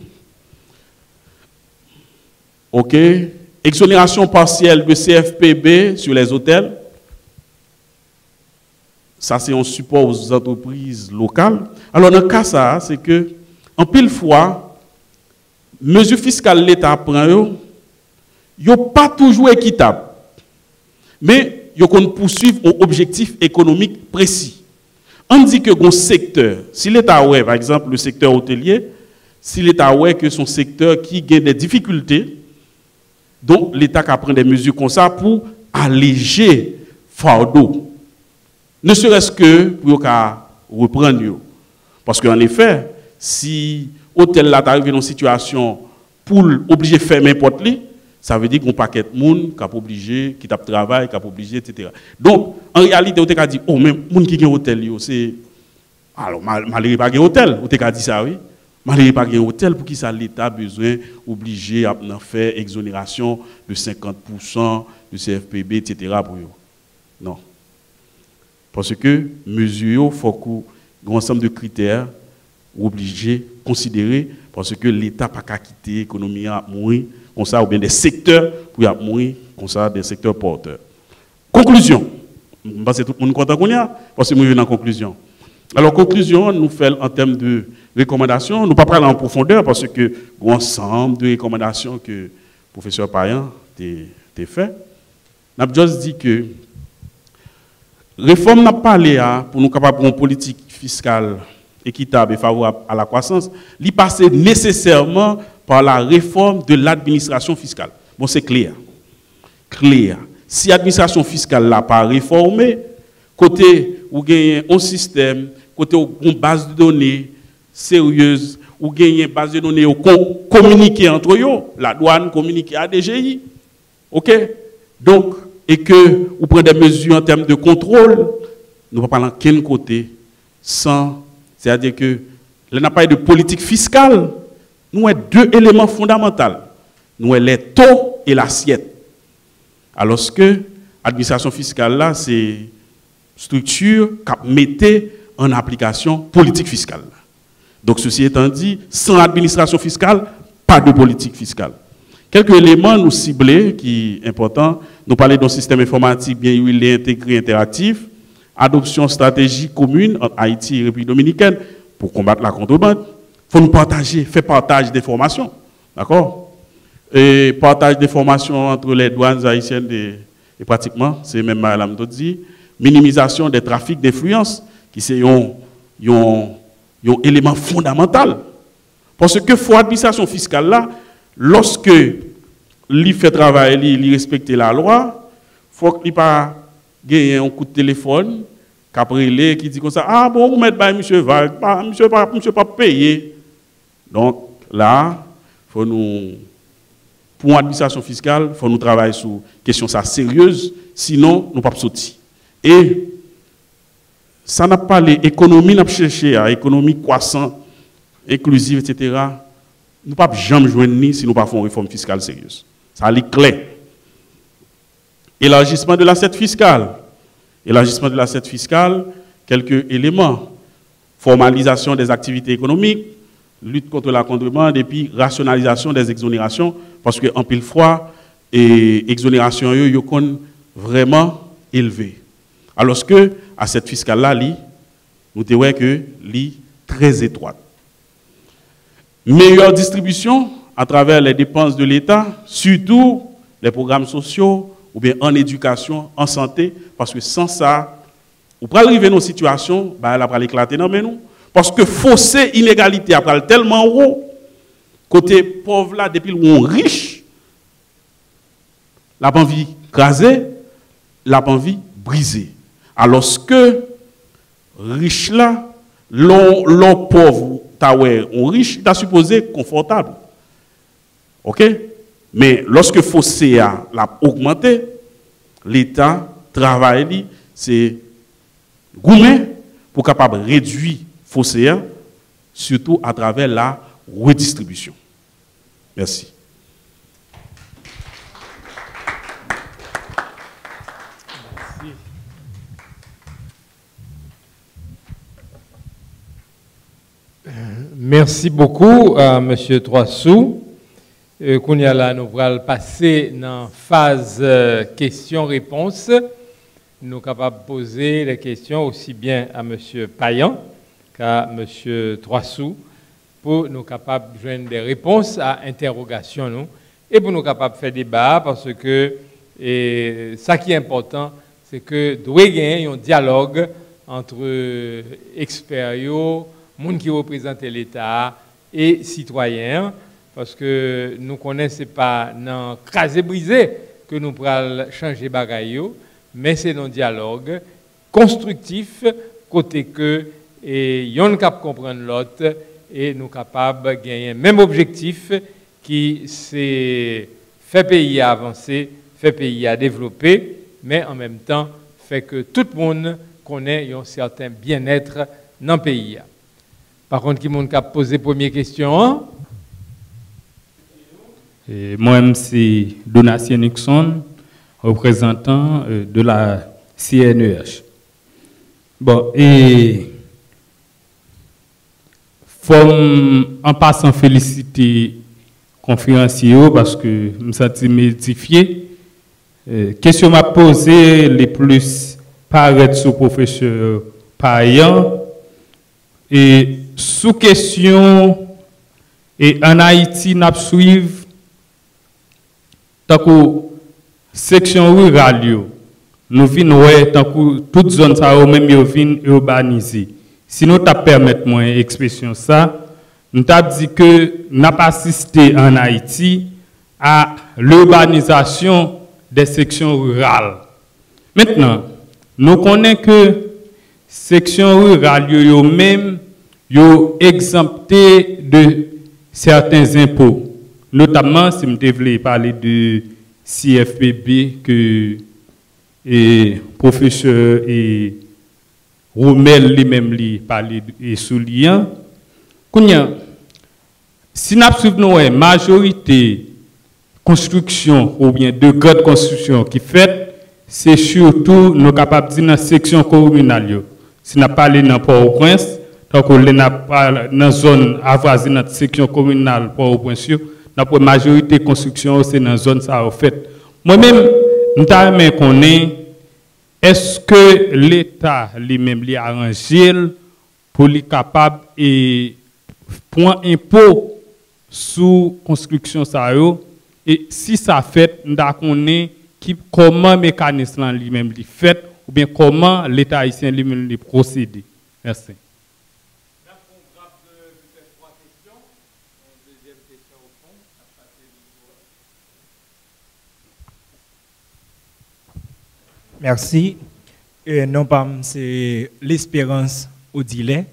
OK. Exonération partielle de CFPB sur les hôtels. Ça, c'est un support aux entreprises locales. Alors, dans le cas, ça, c'est que, en pile fois, mesures fiscales l'État prend, yo pas toujours équitable. Mais yo qu'on poursuivre un objectif économique précis. On dit que un secteur, si l'État ouais, par exemple le secteur hôtelier, si l'État ouais que son secteur qui a des difficultés, donc l'État qui prend des mesures comme ça pour alléger fardeau. Ne serait-ce que pour reprendre. Parce qu'en effet, si l'hôtel là arrive dans une situation pour obliger de fermer n'importe qui, ça veut dire qu'on paquet de monde qui a obligé, qui tape travail, qui a obligé, etc. Donc, en réalité, on a dit, oh, même les gens qui ont un hôtel, c'est. Alors, malgré pas un hôtel, on a dit ça, oui. Malgré pas un hôtel, pour qui ça l'État a besoin, obligé à faire exonération de 50% de CFPB, etc. pour eux. Non. Parce que, mesure, il faut qu'il y ait un ensemble de critères obligés de considérer, parce que l'État n'a pas quitté l'économie à mourir. Comme ça, ou bien des secteurs pour mourir, comme ça, des secteurs porteurs. Conclusion. Parce que tout le monde est content qu'on y a, parce que nous venons en conclusion. Alors, conclusion, nous faisons en termes de recommandations. Nous ne pouvons pas parler en profondeur parce que l'ensemble de recommandations que le professeur Payan a fait. Nous avons juste dit que réforme n'a pas parlé pour nous capables d'une politique fiscale équitable et favorable à la croissance, il passe nécessairement par la réforme de l'administration fiscale. Bon, c'est clair. Clair. Si l'administration fiscale n'a pas réformé, côté où il y a un système, côté où il y a une base de données sérieuse, où il y a une base de données où communiquer entre eux, la douane communique à DGI. OK? Donc, et que vous prenez des mesures en termes de contrôle, nous ne pouvons pas parler de côté sans. C'est-à-dire que là, n'a pas de politique fiscale. Nous avons deux éléments fondamentaux. Nous avons les taux et l'assiette. Alors que l'administration fiscale, là, c'est une structure qui met en application politique fiscale. Donc, ceci étant dit, sans administration fiscale, pas de politique fiscale. Quelques éléments nous ciblés qui sont importants. Nous parlons d'un système informatique bien huilé, intégré, interactif. Adoption stratégique commune entre Haïti et République dominicaine pour combattre la contrebande. Il faut nous partager, faire partage d'informations. D'accord? Et partage d'informations entre les douanes haïtiennes et pratiquement, c'est même Madame Dodzi. Minimisation des trafics d'influence, qui c'est un élément fondamental. Parce que faut l'administration fiscale là, lorsque il fait travail, il respecte la loi, il faut qu'il pas gagner un coup de téléphone, qu'après qui dit comme ça, ah bon, vous mettez monsieur Vague, monsieur pas payé. Donc là, faut nous, pour l'administration fiscale, il faut nous travailler sur question ça sérieuse, sinon nous ne pouvons pas sortir. Et ça n'a pas l'économie, nous avons cherché à économie croissante, inclusive, etc. Nous ne pouvons jamais joindre ni si nous ne faisons pas une réforme fiscale sérieuse. Ça est clair. Élargissement de l'assiette fiscale. Élargissement de l'assiette fiscale, quelques éléments. Formalisation des activités économiques, lutte contre la contrebande et puis rationalisation des exonérations, parce qu'en pile fois, exonération yo vraiment élevée. Alors que l'assiette fiscale là, nous voyons que est très étroite. Meilleure distribution à travers les dépenses de l'État, surtout les programmes sociaux, ou bien en éducation, en santé, parce que sans ça, on peut arriver dans une situation, elle va éclater dans nous. Parce que fossé inégalité après tellement haut, côté pauvre là, depuis où on riche, la envie crasée, la envie brisée. Alors que riche là, l'on pauvre, on riche, il est supposé confortable. OK? Mais lorsque fossé a augmenté, l'État travaille, c'est gourmet pour capable réduire fossé surtout à travers la redistribution. Merci. Merci beaucoup à M. Troissou. Qu'on y a là, nous allons passer dans la phase questions-réponses. Nous sommes capables de poser les questions aussi bien à M. Payan qu'à M. Troissou pour nous capables de joindre des réponses à interrogations nous, et pour nous capables de faire débat parce que ça qui est important, c'est que doit y avoir un dialogue entre experts, gens qui représentent l'État et citoyens, parce que nous connaissons pas dans crasé brisé que nous pourrons changer bagaille, mais c'est un dialogue constructif côté que yon cap comprendre l'autre et nous capables de gagner le même objectif qui c'est faire pays avancer, faire pays à développer, mais en même temps fait que tout le monde connaît un certain bien-être dans le pays. Par contre, qui monde cap poser première question? Hein? Moi-même, c'est Donatien Nixon, représentant de la CNEH. Bon, et en passant féliciter conférenciers parce que je me sens médifié. Question m'a posée les plus paraître sous professeur Payan et sous question et en Haïti n'a suivre tant que section rurale nous venons tant que toute zone ça même yo vinn urbanisée. Si nous t'a permettre moi expression ça, nous t'a dit que n'a pas assisté en Haïti à l'urbanisation des sections rurales. Maintenant, nous connaissons que sections rurales yo même yo exempté de certains impôts. Notamment si je voulais parler de CFPB que professeur et Rommel lui-même lui parler et soulignant. Si nous avons une majorité construction ou bien de grandes constructions qui fait, c'est surtout nous capables de dire dans la section communale. Si nous parlons dans Port-au-Prince, tant qu'on est dans la zone avoisinée notre section communale Port-au-Prince, notre majorité de construction c'est dans la zone ça en fait. Moi-même, nous avons connaît est-ce que l'État lui-même lui arrangé pour lui capable et point impôt sous construction ça et si ça fait nous connaît comment mécanisme lui-même lui fait ou bien comment l'État haïtien lui-même lui procéder. Merci. Merci. Non pas c'est l'Espérance Odile.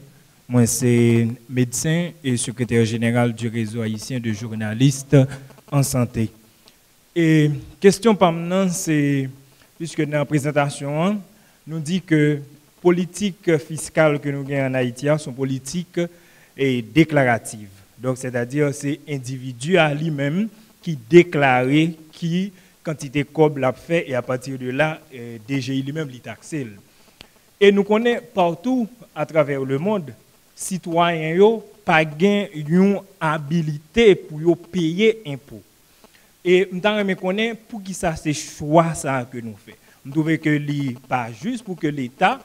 Moi c'est médecin et secrétaire général du réseau haïtien de journalistes en santé. Et question par maintenant c'est puisque dans la présentation nous dit que politique fiscale que nous gagnons en Haïti sont politiques et déclaratives. Donc c'est-à-dire c'est individu à lui-même qui déclare qui quantité cob l'a fait et à partir de là, DGI lui-même l'y taxe. Et nous connaissons partout à travers le monde, citoyens yo pas gain une habilité pour yo payer impôt. Et nous connaissons pour qui ça c'est choix ça que nous faisons. Nous trouvons que li pas juste pour que l'État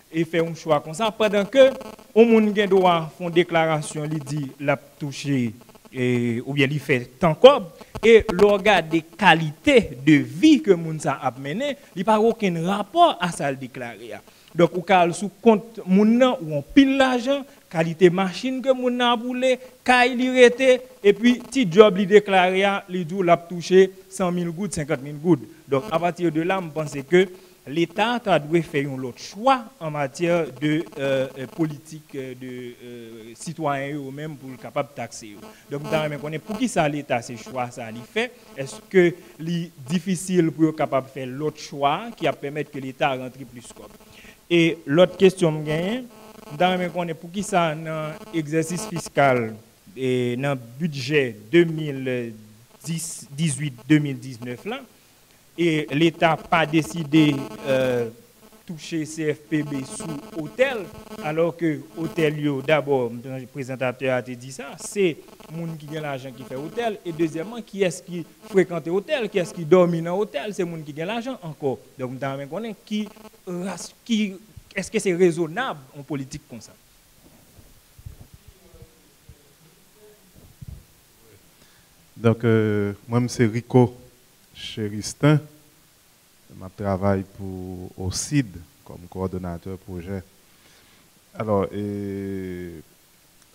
ait fait un choix comme ça pendant que au monde gen droit font déclaration li dit l'a touché ou bien il fait tant comme et l'organe des qualités de vie que moun sa a mené, il n'y a pas aucun rapport à ça le déclarer. Donc ou kal sous compte moun nan ou on pile l'argent, qualité machine que moun nan a boulé, kay li rete et puis petit job li déclaré li dou l'a touché 100 000 gouttes, 50 000 gouttes. Donc à partir de là, je pense que l'État doit faire un autre choix en matière de politique de citoyens eux-mêmes pour être capable de taxer. Donc, nous connaissons pour qui ça l'État ces choix ça fait. Est-ce que c'est difficile pour être capable de faire l'autre choix qui a permettre que l'État rentre plus comme. Et l'autre question pour qui ça dans exercice fiscal et dans le budget 2018-2019 là et l'État pas décidé toucher CFPB sous hôtel alors que hôtel d'abord le présentateur a dit ça c'est moun qui gagne l'argent qui fait hôtel et deuxièmement qui est-ce qui fréquente hôtel qui est-ce qui dormit dans hôtel c'est moun qui gagne l'argent encore donc dans même connaît qui est-ce que c'est raisonnable en politique comme ça. Donc moi c'est Rico Chéristin. Je travaille pour OCID comme coordonnateur projet. Alors, il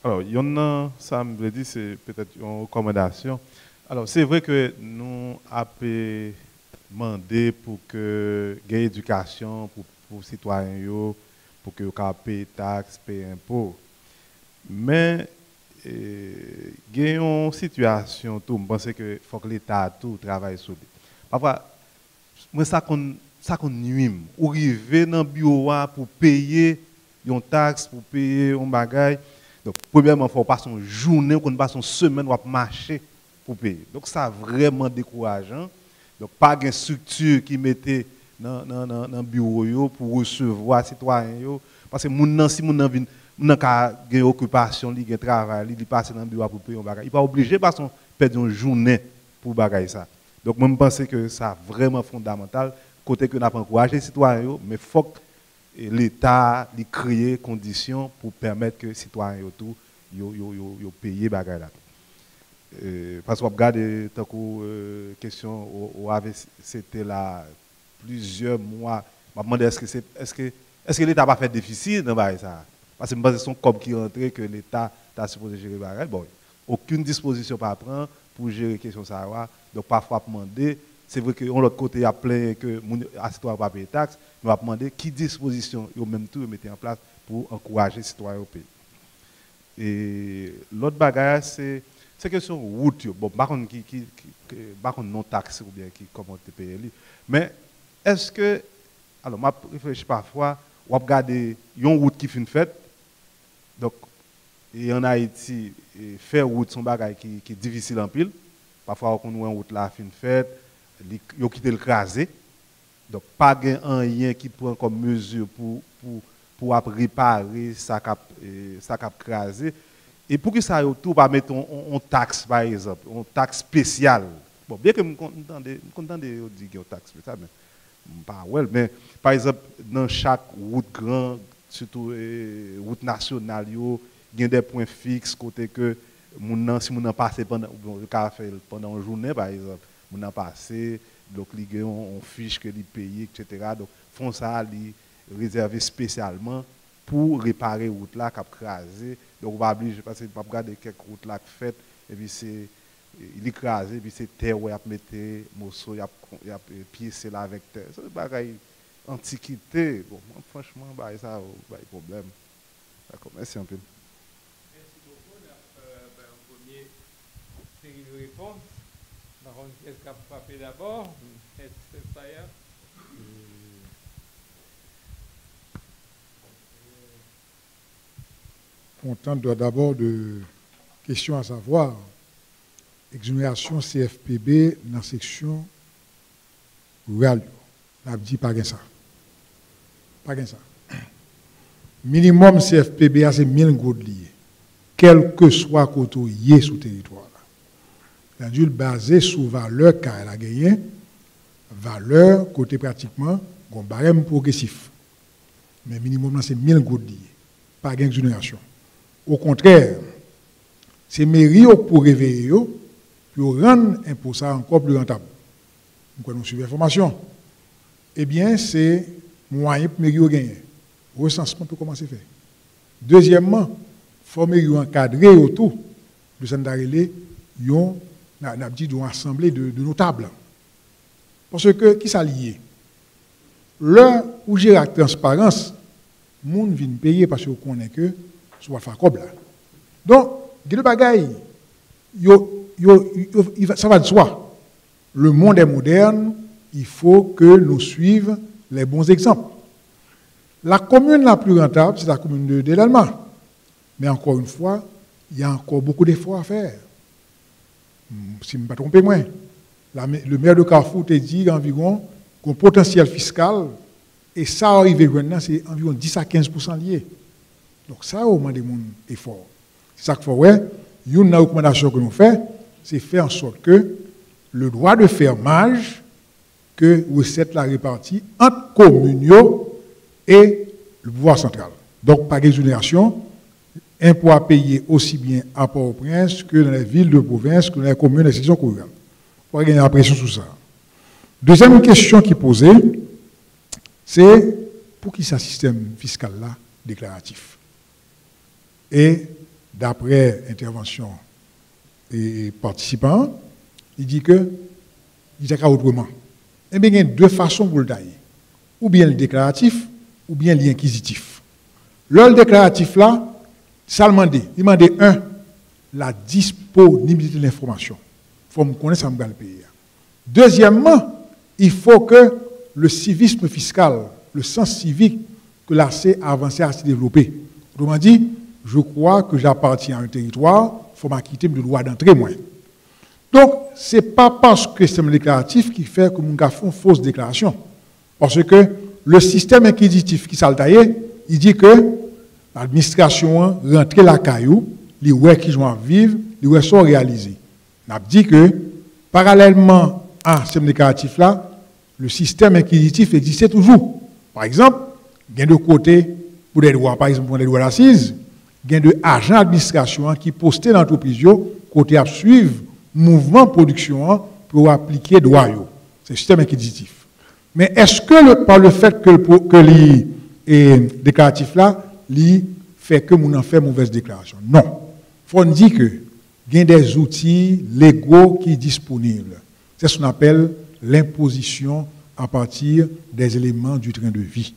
y en a, ça me dit, c'est peut-être une recommandation. Alors, c'est vrai que nous avons demandé pour que il y ait éducation pour les citoyens, pour que ils payent taxes, payent impôts. Mais, il y a une situation, je pense qu'il faut que l'État tout travaille sur lui. Parfois, moi, ça qu'on nuit. Ou arriver dans le bureau pour payer une taxe, pour payer un bagage. Donc, premièrement, il faut passer une journée, qu'on passe une semaine, ou marcher pour payer. Donc, ça vraiment décourageant. Donc, pas de structure qui mettait dans le bureau pour recevoir les citoyens. Parce que si mon vient a une occupation, il a un travail, il passe dans le bureau pour payer un bagage. Il n'est pas obligé de perdre une journée pour bagage ça. Donc, moi, je pense que c'est vraiment fondamental, côté que nous avons encouragé les citoyens, mais il faut que l'État crée des conditions pour permettre que les citoyens payent les bagages là. Parce qu'on regarde, tant que question, c'était là plusieurs mois, je me demandais est-ce que l'État n'a pas fait déficit dans ça? Parce que je pense que c'est son COP qui rentre que l'État a supposé gérer les bagages. Bon, aucune disposition pas prendre pour gérer la question ça. Donc parfois demander, c'est vrai que de l'autre côté il y a plein que les citoyens pas payer taxes, mais on va demander qui disposition au même tout mettre en place pour encourager les citoyens au pays. Et l'autre bagage c'est question route bon par contre non taxe ou bien qui comment te payer lui. Mais est-ce que alors m'a réfléchi parfois on regarder une route qui fin faite donc et en Haïti faire route son bagage qui est difficile en pile. Parfois, on a une route là, fin faite, ils ont quitté le crasé. Donc, pas rien qui prend comme mesure pour réparer ça cap crasé. Et pour que ça ait tout, pas mettre une taxe, par exemple, une taxe spéciale. Bon, bien que je suis content de dire qu'il y a une taxe spéciale, mais pas well. Mais par exemple, dans chaque route grande, surtout route nationale, il y a des points fixes, côté que si on passe pendant une journée, par exemple, on a passé, donc il on fiche que les payer, etc. Donc, font ça, réservé spécialement pour réparer la route là qui a crasé. Donc, on va obliger, parce que on va regarder quelques routes là qui faites, et puis il est crasé, et puis c'est terre où il a mis morceau, il a piécé là avec terre. C'est un bagage antiquité. Bon, franchement, ça a un problème. D'accord, merci un peu. Réponse. Par contre, qu'est-ce qu'a frappé d'abord? C'est ça. Content d'abord de questions à savoir. Exonération CFPB dans la section rurale. On a dit pas ça. Pas ça. Minimum CFPB, c'est 1000 gouttes liées. Quel que soit côté sous territoire. La dû basé sur valeur qu'elle a gagné, valeur côté pratiquement, un barème progressif. Mais minimum, c'est 1000 gouttes liées. Pas d'exonération. Au contraire, c'est mairie pour réveiller, pour rendre l'impôt ça encore plus rentable. Donc, nous suivons l'information. Eh bien, c'est moyen pour mairie gagner. Le recensement peut commencer à faire. Deuxièmement, il faut mairie encadrer autour de Sandarélé, une assemblée de notables. Parce que, qui s'allie? L'heure où j'ai la transparence, les gens viennent payer parce qu'on connaît que soit faire comme là. Donc, le bagaille, ça va de soi. Le monde est moderne, il faut que nous suivions les bons exemples. La commune la plus rentable, c'est la commune de Delma. Mais encore une fois, il y a encore beaucoup d'efforts à faire. Si je ne me trompe pas, le maire de Carrefour te dit environ qu'un potentiel fiscal, et ça arrive maintenant, c'est environ 10 à 15% lié. Donc ça, au moins, des efforts. C'est ça qu'il faut, ouais. Une recommandation que nous faisons, c'est faire en sorte que le droit de fermage, que recette la répartie entre communes et le pouvoir central. Donc, par exonération, impôt à payer aussi bien à Port-au-Prince que dans les villes de province, que dans les communes et sections rurales. Il faut gagner la pression sur ça. Deuxième question qui est posée, c'est pour qui ce système fiscal-là déclaratif? Et d'après intervention et participants, il dit que il y a autrement. Eh bien, il y a deux façons pour le tailler. Ou bien le déclaratif, ou bien l'inquisitif. Le déclaratif là, ça le demande. Il demande la disponibilité de l'information. Il faut me connaître ça me le payer. Deuxièmement, il faut que le civisme fiscal, le sens civique que l'AC a avancé à se développer. Autrement dit, je crois que j'appartiens à un territoire, il faut m'acquitter de droit d'entrée moins. Donc, ce n'est pas parce que c'est un déclaratif qui fait que mon gars fait une fausse déclaration. Parce que le système inquisitif qui s'est taillé, il dit que l'administration rentre la caillou, les ouais qui vont vivre, les ouais sont réalisés. On a dit que, parallèlement à ce déclaratif-là, le système inquisitif existait toujours. Par exemple, il y a de côté, pour des droits, par exemple, pour les droits d'assises, il y a de agents d'administration qui postaient dans l'entreprise, côté à suivre mouvement de production pour appliquer droit. C'est le système inquisitif. Mais est-ce que par le fait que le déclaratif là, fait que nous en fait mauvaise déclaration? Non. Il faut dire que il y a des outils légaux qui sont disponibles. C'est ce qu'on appelle l'imposition à partir des éléments du train de vie.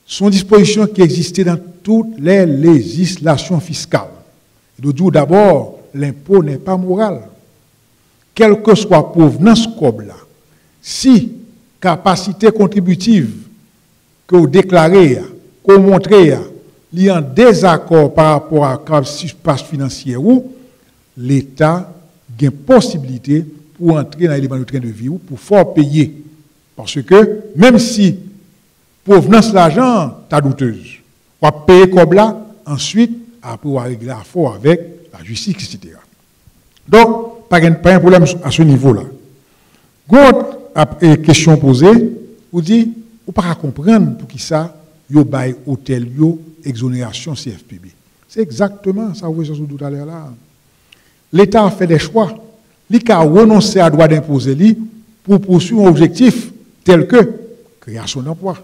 Ce sont des dispositions qui existaient dans toutes les législations fiscales. Il faut d'abord, l'impôt n'est pas moral. Quelle que soit provenance là, si capacité contributive que vous déclarez, que vous montrez, il y a un désaccord par rapport à la passe financière ou l'État a une possibilité pour entrer dans l'élément de train de vie ou pour faire payer. Parce que même si provenance de l'argent est douteuse, on va payer comme là, ensuite, après on va régler l'affaire avec la justice, etc. Donc, pas un problème à ce niveau-là. Une question posée, vous dites, vous ne pouvez pas comprendre pour qui ça, vous avez hôtel, exonération CFPB. C'est exactement ça que vous avez dit tout à l'heure là. L'État a fait des choix. Il a renoncé à droit d'imposer pour poursuivre un objectif tel que création d'emplois.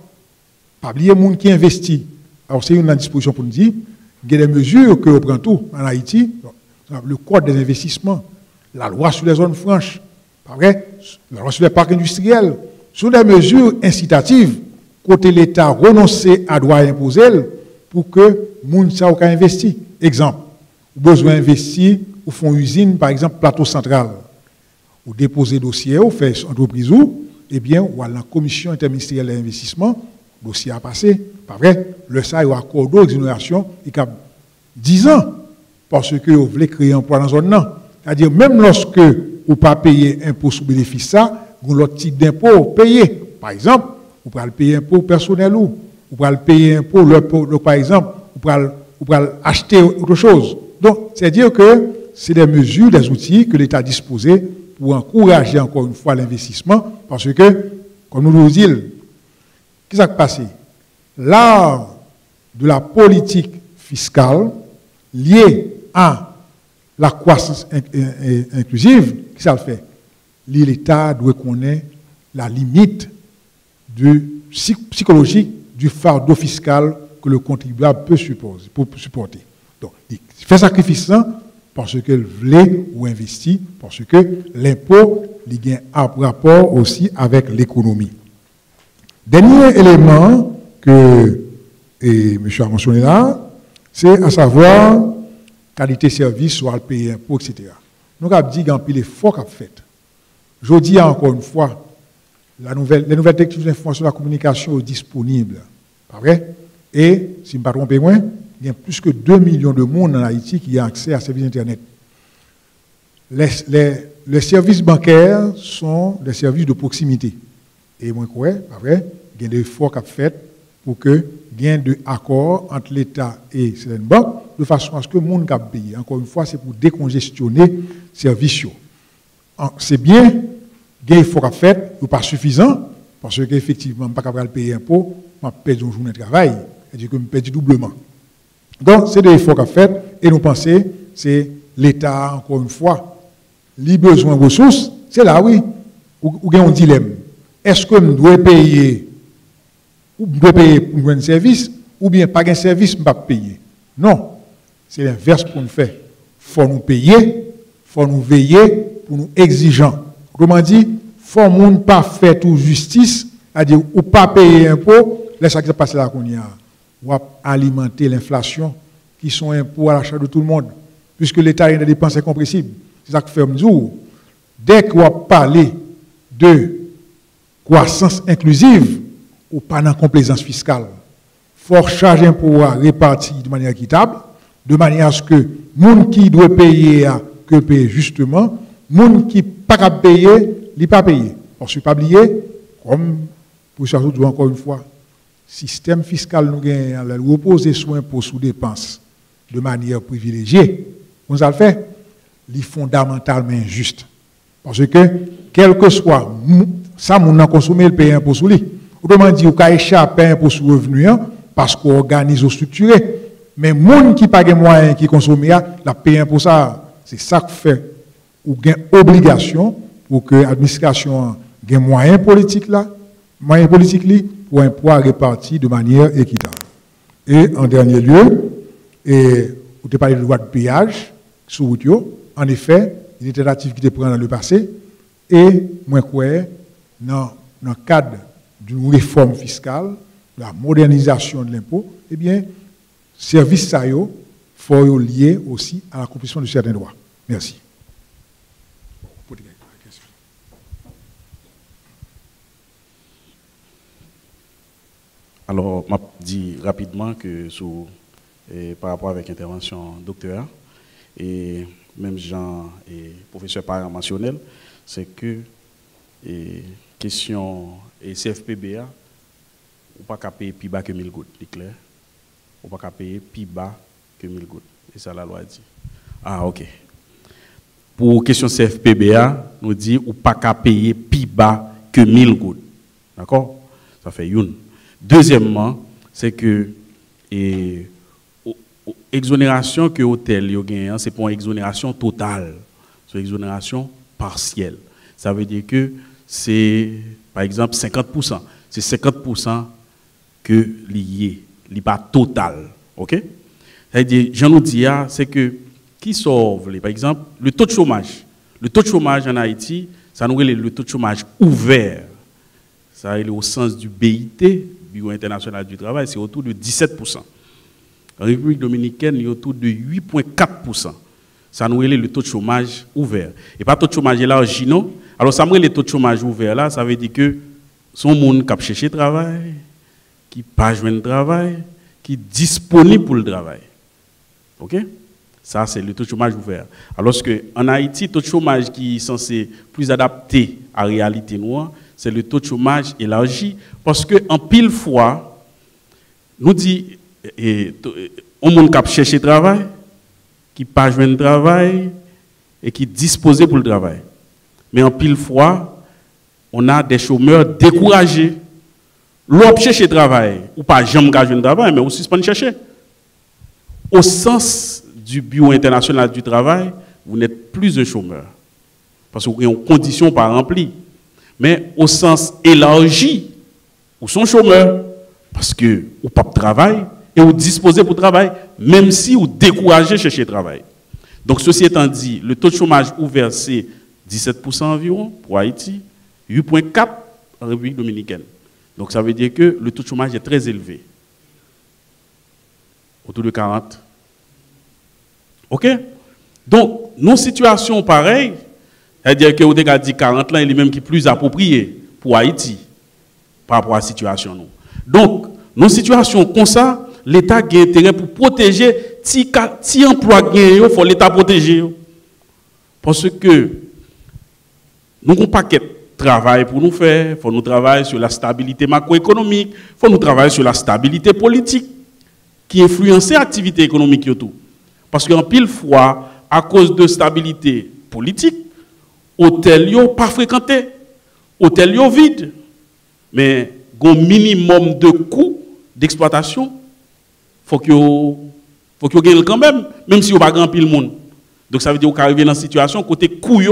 Pas oublier les gens qui investissent. Alors, c'est une disposition pour nous dire, il y a des mesures que l'on prend tout en Haïti, le code des investissements, la loi sur les zones franches, pas vrai? La loi sur les parcs industriels, sont des mesures incitatives côté l'État renoncer à droit imposer pour que les gens puissent investir. Exemple, vous avez besoin d'investir ou font usine, par exemple, plateau central. Vous déposez dossier, vous faites entreprise ou, eh bien, ou à la commission interministérielle d'investissement, le dossier a passé. Pas vrai? Le SAI a accordé l'exonération, il y a 10 ans, parce que vous voulez créer un emploi dans la zone. C'est-à-dire, même lorsque vous ne pas payer impôt sur bénéfice, ça, vous avez l'autre type d'impôt payé. Par exemple, vous pouvez payer impôt personnel ou vous pouvez payer impôt, par exemple, vous pouvez acheter autre chose. Donc, c'est-à-dire que c'est des mesures, des outils que l'État a disposés pour encourager encore une fois l'investissement, parce que, comme nous le disons, qu'est-ce qui s'est passé? L'art de la politique fiscale liée à la croissance inclusive, qu'est-ce que ça fait? L'État doit connaître la limite psychologique du fardeau fiscal que le contribuable peut supporter. Donc, il fait sacrifice parce qu'il voulait ou investit, parce que l'impôt il a un rapport aussi avec l'économie. Dernier élément que M. a mentionné là, c'est à savoir qualité service, soit le payer impôt, etc. Nous avons dit qu'il y a un peu d'efforts qu'on a fait. Je dis encore une fois, les nouvelles techniques d'information et de la communication sont disponibles. Pas vrai? Et, si je ne me trompe pas, il y a plus que 2 millions de monde en Haïti qui ont accès à services Internet. Les services bancaires sont des services de proximité. Et moi, je pas vrai? Il y a des efforts qui sont faits pour que il y ait des accords entre l'État et certaines banques de façon à ce que le monde puisse payer. Encore une fois, c'est pour décongestionner les services. C'est bien, il y a des efforts qui sont faits, ce n'est pas suffisant, parce qu'effectivement, je ne peux pas payer impôt, je perds une journée de travail, c'est-à-dire que je perds doubblement. Donc, c'est des efforts qui sont faits, et nous pensons que c'est l'État, encore une fois, les besoins de ressources, c'est là, oui, où il y a un dilemme. Est-ce que nous devons payer pour un service, ou bien pas un service, nous ne pouvons pas payer? Non, c'est l'inverse pour nous faire. Il faut nous payer, il faut nous veiller pour nous exigeants. Autrement dit, il faut nous pas faire toute justice, c'est-à-dire, ou pas payer impôt, laisse ça qui se passe là qu'on y a. Ou alimenter l'inflation, qui sont impôts à l'achat de tout le monde, puisque l'État a des dépenses incompressibles. C'est ça que fait nous. Dès qu'on parle de croissance inclusive, ou pas dans complaisance fiscale, il faut charger un pouvoir réparti de manière équitable, de manière à ce que les gens qui doivent payer, que payer justement, les gens qui ne peuvent pas payer, ils ne pas payer. On ne peut pas oublier, comme pour surtout encore une fois, le système fiscal nous repose sur impôts sous dépenses de manière privilégiée. On ça le fait, il est fondamentalement injuste. Parce que, quel que soit, ça, on a consommé le payer impôt sous lui. Autrement dit, on a échappé un impôt sur le revenu parce qu'on organise ou structuré. Mais les gens qui n'ont pas de moyens qui consomment, la paye pour ça. C'est ça qui fait ou gain obligation pour que l'administration ait moyens politiques pour un poids réparti de manière équitable. Et en dernier lieu, vous avez parlé de loi de péage sur route. En effet, il était relatif qui était pris dans le passé. Et moi, dans le cadre d'une réforme fiscale, la modernisation de l'impôt, eh bien, service ça il faut lier aussi à l'accomplissement de certains droits. Merci. Alors, je dis rapidement que par rapport avec l'intervention docteur, et même Jean et professeur Parent mentionnel, c'est que question et CFPBA, on ne peut pas payer plus bas que 1000 gouttes, c'est clair. On ne peut pas payer plus bas que 1000 gouttes. C'est ça la loi dit. Ah, ok. Pour question CFPBA, nous dit on ne peut pas payer plus bas que 1000 gouttes. D'accord? Ça fait une. Deuxièmement, c'est que exonération que l'hôtel a gagné, c'est pour une exonération totale, c'est une exonération partielle. Ça veut dire que c'est, par exemple, 50%. C'est 50% que lié, pas total. OK? C'est-à-dire, j'en nous dis, c'est que, qui sauve, par exemple, le taux de chômage. Le taux de chômage en Haïti, ça nous relève le taux de chômage ouvert. Ça est au sens du BIT, Bureau international du travail, c'est autour de 17%. En République dominicaine, il y a autour de 8,4%. Ça nous relève le taux de chômage ouvert. Et pas le taux de chômage élargi, non? Alors, ça me relève le taux de chômage ouvert là, ça veut dire que son monde qui a cherché travail, qui n'a pas joué de travail, qui est disponible pour le travail. OK? Ça, c'est le taux de chômage ouvert. Alors qu'en Haïti, le taux de chômage qui est censé plus adapté à la réalité noire, c'est le taux de chômage élargi. Parce qu'en pile fois, nous dit, on monde qui a cherché travail, qui n'a pas joué de travail, et qui est disposé pour le travail. Mais en pile fois, on a des chômeurs découragés. L'on cherche travail, ou pas jamais jouer de travail, mais on suspend de chercher. Au sens du Bureau international du travail, vous n'êtes plus un chômeur. Parce que vous avez une condition pas remplie. Mais au sens élargi, vous sont chômeurs. Parce que vous n'avez pas de travail et vous disposez pour le travail, même si vous découragez chercher travail. Donc, ceci étant dit, le taux de chômage ouvert, c'est 17% environ pour Haïti, 8,4% en République dominicaine. Donc, ça veut dire que le taux de chômage est très élevé. Autour de 40%. OK? Donc, nos situations pareilles, c'est-à-dire que vous avez dit 40 là, il est même qui plus approprié pour Haïti par rapport à la situation. Donc, dans une situation comme ça, l'État a intérêt pour protéger si emploi gagne, il faut l'État protéger. Parce que nous avons un paquet de travail pour nous faire, il faut nous travailler sur la stabilité macroéconomique, il faut nous travailler sur la stabilité politique qui influence l'activité économique et tout. Parce qu'en pile fois, à cause de stabilité politique, hôtel yo pas fréquenté, hôtel yo vide, mais un minimum de coûts d'exploitation, faut que gagne quand même si vous pas grand pile monde. Donc ça veut dire qu'on arrive dans une situation côté coût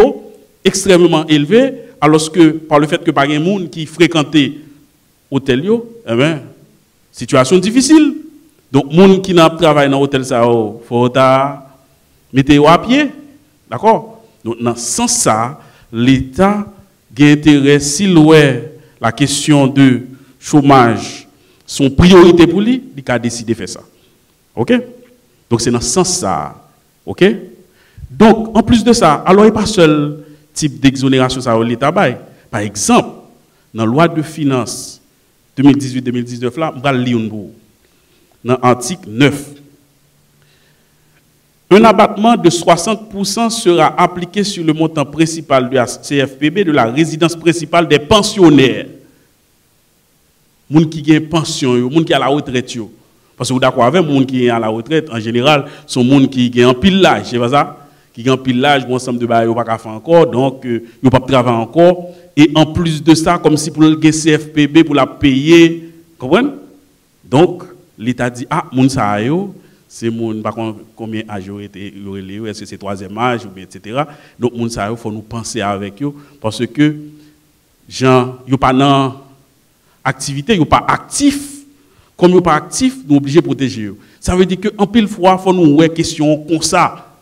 extrêmement élevé, alors que par le fait que pas grand monde qui fréquentait hôtel yo, eh ben situation difficile. Donc monde qui n'a travaillé dans hôtel ça faut mettre à pied, d'accord? Donc dans ce sens ça, l'État a intérêt s'il ouais la question de chômage son priorité pour lui, il a décidé de faire ça. OK? Donc c'est dans ce sens ça. OK? Donc en plus de ça, alors il n'y a pas seul type d'exonération ça l'État bail. Par exemple, dans la loi de finances 2018-2019 là, on va lire dans l'article 9. Un abattement de 60% sera appliqué sur le montant principal de la CFPB de la résidence principale des pensionnaires. Les gens qui ont une pension, les gens qui ont la retraite. Parce que vous êtes d'accord avec les gens qui ont la retraite, en général, sont les gens qui ont un pile-l'âge, c'est pas ça? Qui ont un pile-l'âge, bon ensemble de bail, ils n'ont pas faire encore, donc ils n'ont pas travailler encore. Et en plus de ça, comme si pour le CFPB, pour la payer, comprenez? Donc, l'État dit, ah, les gens c'est mon par contre combien âge est-ce que c'est troisième âge ou bien etc. Donc mon ça il faut nous penser avec eux parce que gens yo pas dans activité, yo pas actif, comme yo pas actif, nous obligés de protéger eux. Ça veut dire que en pile fois faut nous ouais question comme ça.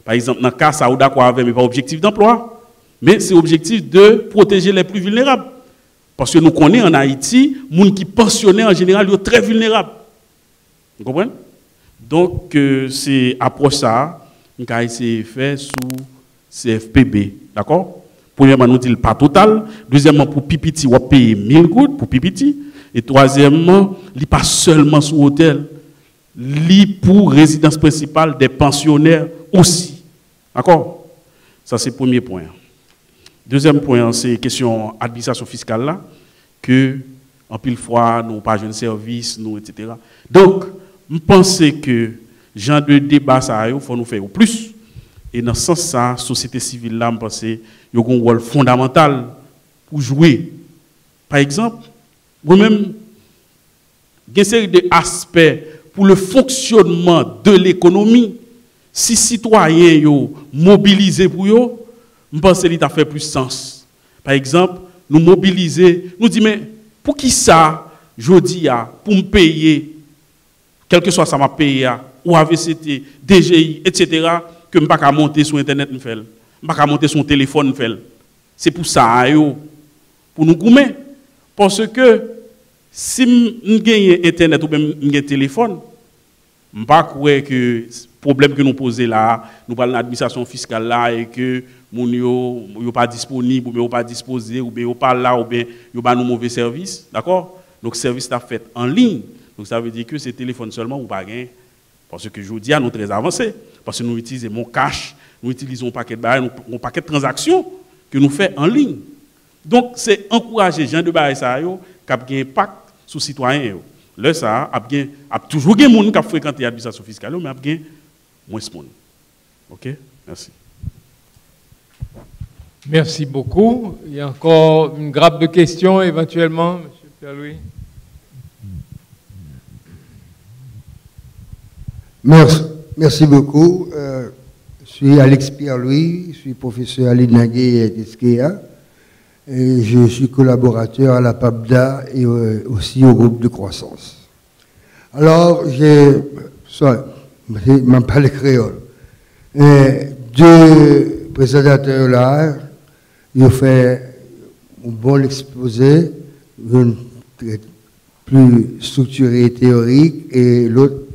Par exemple dans cas ça ou d'accord avec mais pas objectif d'emploi, mais c'est objectif de protéger les plus vulnérables. Parce que nous connaissons en Haïti, les gens qui pensionnés en général sont très vulnérables. Vous comprenez? Donc, c'est approche ça, nous avons essayé de faire sous CFPB. D'accord? Premièrement, nous disons pas total. Deuxièmement, pour Pipiti, on va payer 1000 gouttes pour Pipiti. Et troisièmement, il n'est pas seulement sous hôtel, il est pour résidence principale des pensionnaires aussi. D'accord? Ça, c'est le premier point. Deuxième point, c'est question administration fiscale là, que en pile fois, nous n'avons pas de service, nous, etc. Donc, je pense que genre de débat ça il faut nous faire plus et dans ce sens ça société civile là je pense qu'il y a un rôle fondamental pour jouer. Par exemple, moi-même il y a une série d'aspects pour le fonctionnement de l'économie. Si citoyens yo mobilisés pour yo, je pense que ça fait plus sens. Par exemple, nous mobiliser, nous dire mais pour qui ça je dis pour me payer quel que soit ça m'a payé, ou AVCT, DGI, etc., que je ne peux pas monter sur Internet, je ne peux pas monter sur téléphone. C'est pour ça, pour nous gommer. Parce que si je gagne Internet ou même un téléphone, je ne peux pas croire que le problème que nous posons là, nous parlons de l'administration fiscale là, et que nous ne sommes pas disponibles, ou bien pas disposés, ou bien pas là, ou bien nous avons un mauvais service. D'accord? Donc, le service est fait en ligne. Donc ça veut dire que c'est téléphone seulement ou pas gain. Parce que je vous dis, nous sommes très avancés. Parce que nous utilisons mon cash, nous utilisons un paquet de barres, un paquet de transactions que nous faisons en ligne. Donc c'est encourager les gens de barres ça qui ont un impact sur les citoyens. Là, ça a toujours des gens qui fréquentent l'administration fiscale, mais il y a moins de monde. OK? Merci. Merci beaucoup. Il y a encore une grappe de questions éventuellement, M. Pierre-Louis. Merci beaucoup. Je suis Alex Pierre-Louis, je suis professeur à l'INAGE et Tesquea. Et je suis collaborateur à la PAPDA et aussi au groupe de croissance. Alors, je m'en parle créole. Deux présentateurs là, ils ont fait un bon exposé, un plus structuré et théorique, et l'autre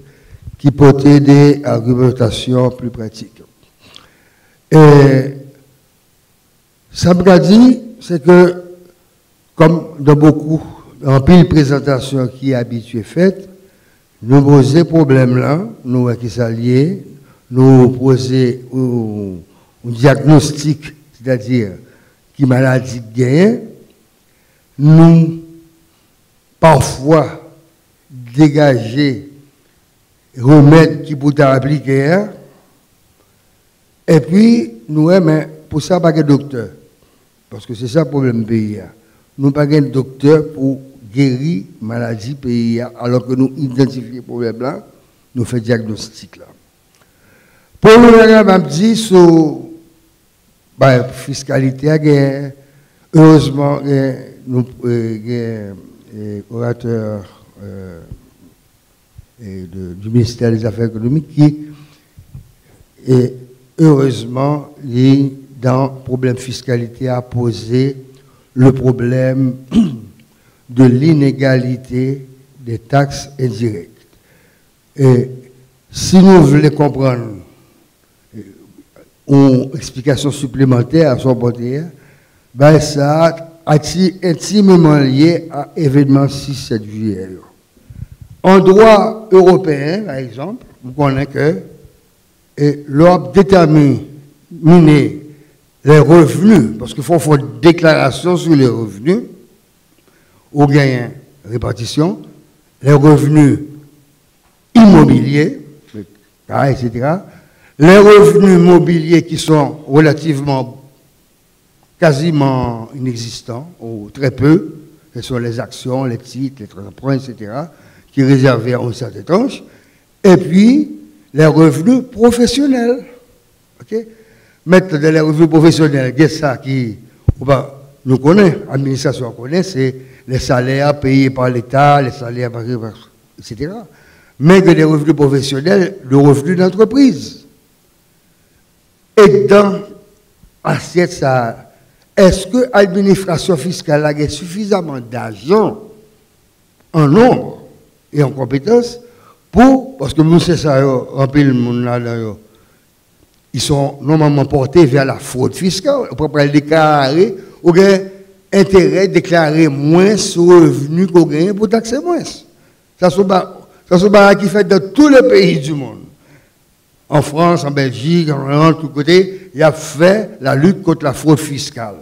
qui portait des argumentations plus pratiques. Et ça me dit, c'est que, comme dans beaucoup en pile présentation qui est habituée faite, nous poser problème là, nous qui s'allier, nous poser un diagnostic, c'est-à-dire qui maladie gagne, nous parfois dégager remèdes qui pourraient appliquer, et puis nous mais pour ça pas de docteur, parce que c'est ça le problème pays. Nous pas de docteur pour guérir maladie pays, alors que nous identifions le problème là, nous faisons diagnostic là. Pour nous, on dit sur la fiscalité, heureusement, nous orateurs du ministère des Affaires économiques qui, heureusement, dans le problème fiscalité, a posé le problème de l'inégalité des taxes indirectes. Et si nous voulons comprendre une explication supplémentaire à son côté, ben ça est intimement lié à l'événement 6-7 juillet. En droit européen, par exemple, vous connaissez que l'Europe détermine les revenus, parce qu'il faut faire une déclaration sur les revenus, au gain répartition, les revenus immobiliers, etc., les revenus mobiliers qui sont relativement, quasiment inexistants, ou très peu, ce sont les actions, les titres, les emprunts, etc., qui sont réservés à une certaine tranche, et puis les revenus professionnels. Okay? Maintenant, dans les revenus professionnels, il y a ça qui, nous connaissons, l'administration connaît, c'est les salaires payés par l'État, les salaires, etc. Mais que les revenus professionnels, le revenu d'entreprise. Et dans l'assiette, ça, est-ce que l'administration fiscale a suffisamment d'argent en nombre et en compétences pour, parce que nous, c'est ça, remplir le monde là, ils sont normalement portés vers la fraude fiscale. On peut déclarer, ou bien intérêt déclarer moins sur revenu qu'on gagne pour taxer moins. Ça c'est un qui fait dans tous les pays du monde. En France, en Belgique, en tout côté, il a fait la lutte contre la fraude fiscale.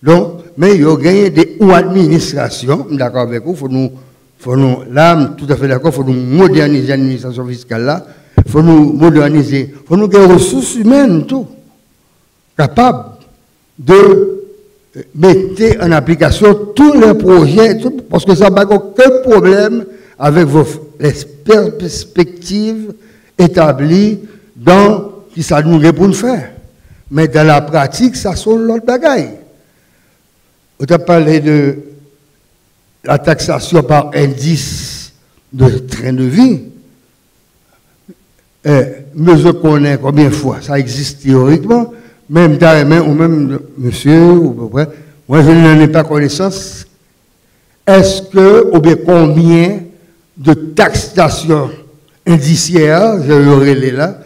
Donc, mais il y a gagné des administrations, d'accord avec vous, là, tout à fait d'accord, il faut nous moderniser l'administration fiscale là, il faut nous moderniser, il faut nous gagner des ressources humaines, tout, capables de mettre en application tous les projets, tout, parce que ça n'a aucun problème avec les perspectives établies dans qui ça nous pour nous faire. Mais dans la pratique, ça sont l'autre bagaille. On a parlé de la taxation par indice de train de vie. Mais je connais combien de fois ça existe théoriquement, même ou même monsieur, ou peu près, moi je n'en ai pas connaissance. Est-ce que, ou bien combien de taxation indiciaire, je l'aurai là,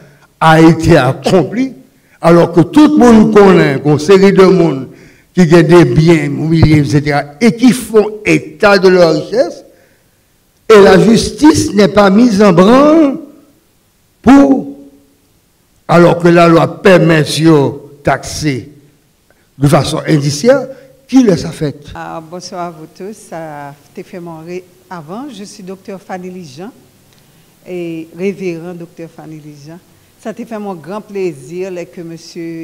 a été accompli, alors que tout le monde connaît, une série de monde qui a des biens immobiliers, etc., et qui font état de leur richesse, et la justice n'est pas mise en branle pour, alors que la loi permet de taxer de façon indiciaire, qui les a fait? Bonsoir à vous tous. Ça t'ai fait mourir avant. Je suis docteur Fanny Lijean, et révérend docteur Fanny Lijean. Ça t'a fait mon grand plaisir que M.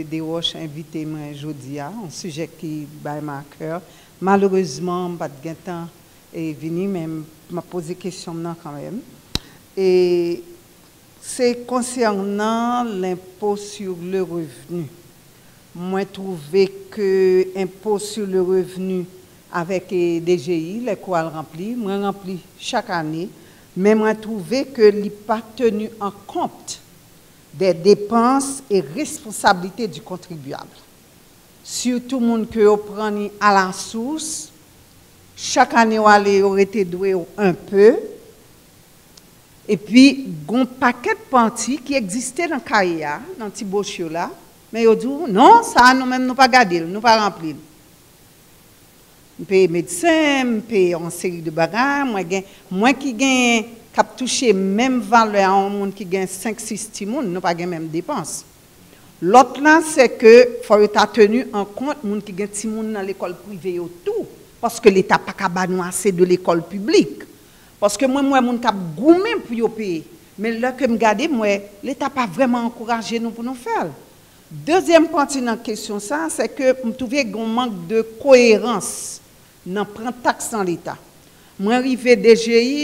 Desroches a invité moi aujourd'hui, un sujet qui bat ma cœur. Malheureusement, pas de temps est venu, mais m'a posé question quand même. Et c'est concernant l'impôt sur le revenu. Moi, je trouvais que l'impôt sur le revenu avec DGI, les quoi rempli, moi rempli chaque année, mais moi, je trouvais que il n'est pas tenu en compte des dépenses et responsabilités du contribuable. Surtout, les gens qui prennent à la source, chaque année, on aurait été doué un peu. Et puis, il y a un paquet de parties qui existaient dans le cahier, dans le petit brochure là, mais ils disent non, ça, nous-mêmes, nous pas garder, nous pas remplir. Je paye médecin, je paye une série de bagages. Moi qui gagne, qui touché même valeur à un monde qui gagne 5-6 petits monde, nous pas gagne même dépenses. L'autre là, c'est que faut être tenu en compte monde qui gagne petits monde dans l'école privée tout, parce que l'État pas capable nous assez de l'école publique. Parce que moi monde qui goumé pour payer. Mais là que me garder moi, l'État pas vraiment encouragé nous pour nous faire. Deuxième partie dans la question ça, c'est que je trouve qu'il y a un manque de cohérence dans prendre taxe dans l'État. Moi arrivé DGI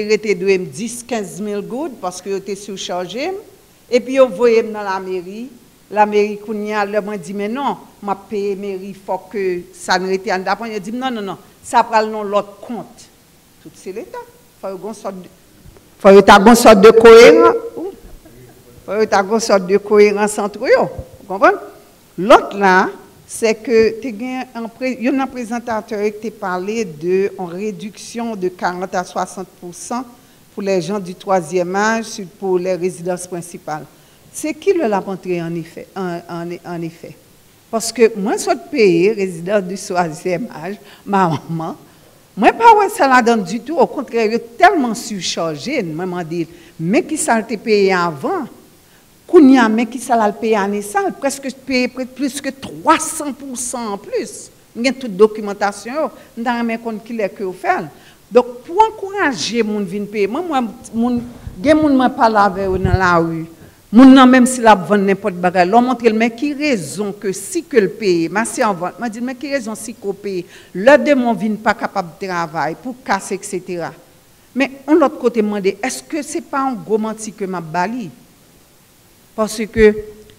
était de 10-15 000 gouttes parce que j'étais surchargé et puis on voyait dans la mairie kounya le moi dit mais non, m'a payer mairie faut que ça ne était en d'après il dit non, ça prend non l'autre compte. Tout c'est l'État. Faut une sorte de cohérence. Faut une sorte de cohérence entre eux. Vous comprenez? L'autre là, c'est que il y a un présentateur qui t'a parlé de en réduction de 40 à 60% pour les gens du 3e âge pour les résidences principales. C'est qui le l'a montré en effet, en effet. Parce que moi, je suis payé résidence du 3e âge, ma maman, moi, pas ouais, ça la donne du tout. Au contraire, il est tellement surchargé. Moi, je me dis, mais qui ça a payé avant? Kounia, mais qui ça l'a payé en ça? Presque payé plus que 300% en plus. Il y a toute documentation. Je ne sais pas qui est que vous faites. Donc, pour encourager les gens à venir payer, moi, il y a des gens qui parlent avec eux dans la rue. Même si la vente n'importe quoi, l'on montre mais qui raison que si que le paye, ma si en vente, m'a dit mais qui raison si qu'on paye, le démon vient pas capable de travailler pour casser etc. Mais on l'autre côté m'a dit est-ce que c'est pas un gros menti que m'a bali? Parce que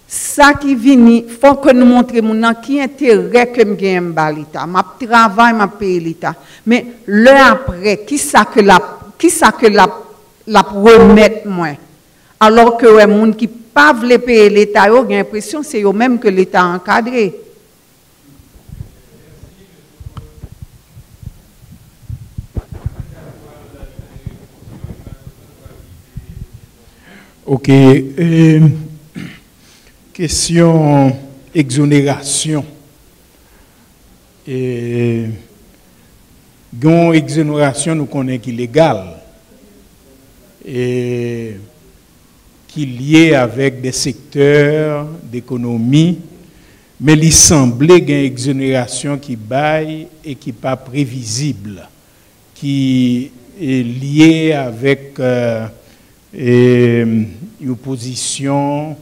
ça qui vient, faut que nous montrions qui intérêt que me gagne l'État, m'a travail m'a paye l'État. Mais l'heure après qui ça que la remettre moins. Alors que les gens qui ne veulent pas payer l'État, ont l'impression que c'est eux-mêmes que l'État a encadré. Ok. Question exonération. Exonération, nous connaissons qu'il est légal. Et qui est lié avec des secteurs d'économie, mais il semblait qu'il y a une exonération qui baille et qui n'est pas prévisible, qui est liée avec une position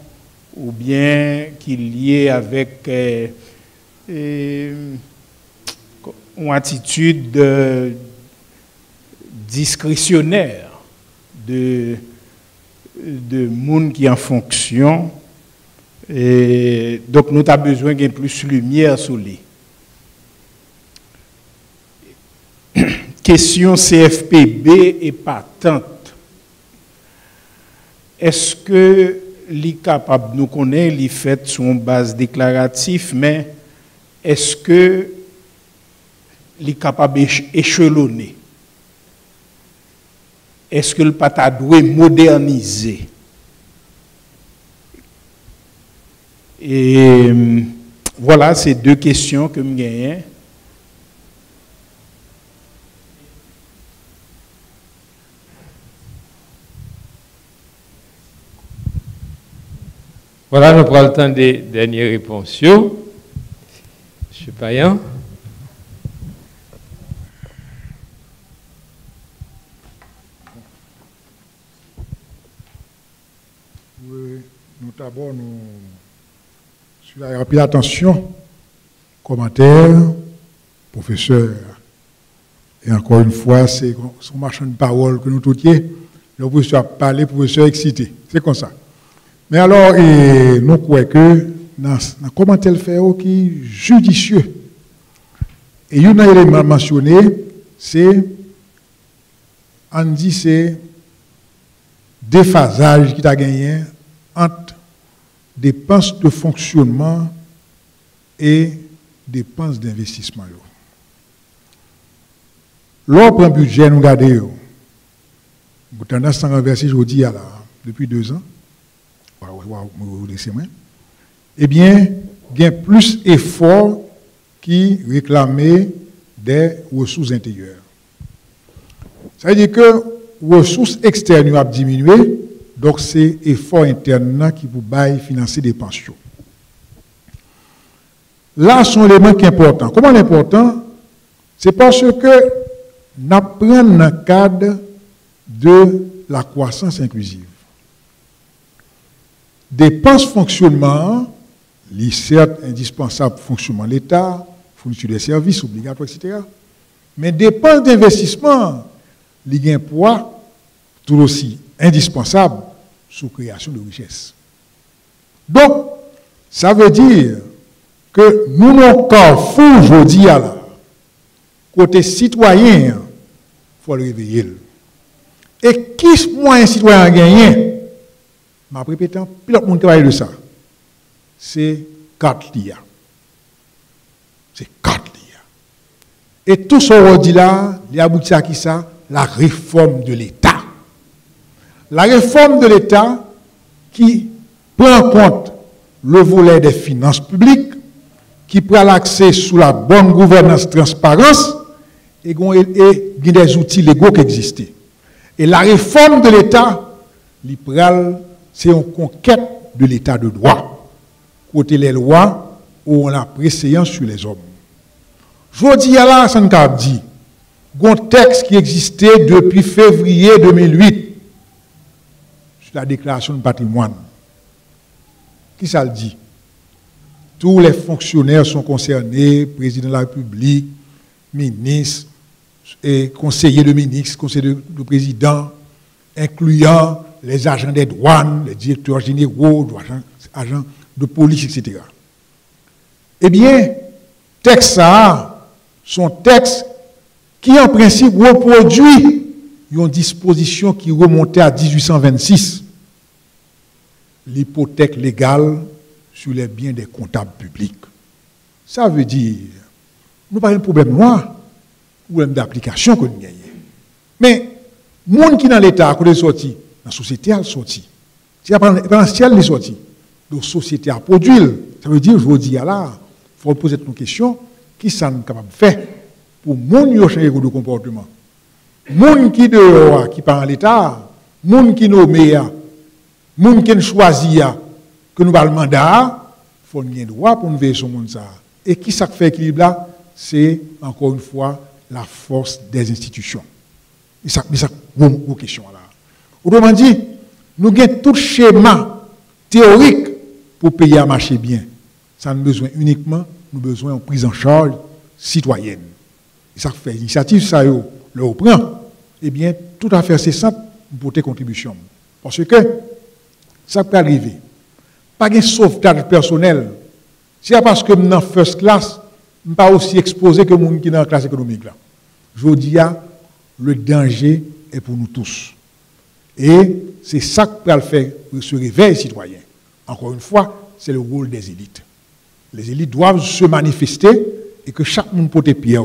ou bien qui est liée avec une attitude discrétionnaire de monde qui est en fonction. Et donc, nous avons besoin de plus de lumière sur lui. Question CFPB est patente. Est-ce que l'IA capable nous connaître, l'IA fait sur une base déclarative, mais est-ce que l'IA capable d'échelonner? Est-ce que le pata doit moderniser? Et voilà, ces deux questions que je gagne. Voilà, nous prenons le temps des dernières réponses. M. Payan. Nous d'abord, nous suivons attention, commentaires, professeurs. Et encore une fois, c'est son marchand de parole que nous toutions. Le professeur a parlé, le professeur excité. C'est comme ça. Mais alors, nous croyons que dans le commentaire fait qui est judicieux. Et un élément mentionné, c'est, on dit, c'est déphasage qui a gagné entre dépenses de fonctionnement et dépenses d'investissement. L'on prend budget, nous regardons, vous tendance à renverser, je vous dis, depuis 2 ans, eh bien, il y a plus d'efforts qui réclamaient des ressources intérieures. Ça veut dire que les ressources externes ont diminué, donc c'est l'effort interne qui vous baille financer des pensions. Là, sont les éléments qui sont importants. Comment l'important? C'est parce que nous apprenons dans le cadre de la croissance inclusive. Dépenses fonctionnement, les certes indispensables pour le fonctionnement de l'État, fourniture des services obligatoires, etc. Mais dépenses d'investissement, les gains poids, tout aussi indispensables sous création de richesse. Donc, ça veut dire que nous n'avons qu'un fou aujourd'hui à la côté citoyen, il faut le réveiller. Et qui moyen citoyen a gagné? Je vais répéter, puis le monde travaille de ça. C'est 4 liens. C'est 4 liens. Et tout ce qu'on dit là, il aboutit à qui ça? La réforme de l'État. La réforme de l'État qui prend en compte le volet des finances publiques, qui prend l'accès sous la bonne gouvernance, transparence, et des outils légaux qui existent. Et la réforme de l'État, c'est une conquête de l'État de droit. Côté les lois, où on a préséance sur les hommes. Je dis à la Sankab dit, un texte qui existait depuis février 2008 sur la déclaration de patrimoine. Qui ça le dit? Tous les fonctionnaires sont concernés, président de la République, ministre, et conseiller de ministre, conseiller de président, incluant les agents des douanes, les directeurs généraux, agents de police, etc. Eh bien, texte ça, sont textes qui en principe reproduit une disposition qui remontait à 1826, l'hypothèque légale sur les biens des comptables publics. Ça veut dire, nous n'avons pas un problème noir, problème d'application que nous gagnons. Mais, les gens qui sont dans l'État, à côté de sorti, la société a sorti. Si le ciel est sorti, la société a produit. Ça veut dire, je vous dis là, il faut poser une question, qui sont capables de faire pour les gens qui ont changé de comportement. Les gens qui dehors, qui parlent à l'État, les gens qui nomment, les gens qui choisissent, que nous parlons mandat, il faut un droit pour nous veiller sur le monde. Et qui ça fait équilibre là? C'est, encore une fois, la force des institutions. Et ça, une question là. Autrement dit, nous avons tout schéma théorique pour payer à marcher bien. Ça nous besoin uniquement, nous besoin de prise en charge citoyenne. Et ça fait l'initiative, ça le reprend. Eh bien, tout à fait c'est simple pour tes contributions. Parce que ça peut arriver. Pas de sauvetage personnel. C'est parce que dans first class, je ne suis pas aussi exposé que les gens qui sont dans la classe économique. Là. Je dis, le danger est pour nous tous. Et c'est ça que peut faire ce réveil citoyen. Encore une fois, c'est le rôle des élites. Les élites doivent se manifester et que chaque monde porte pierre.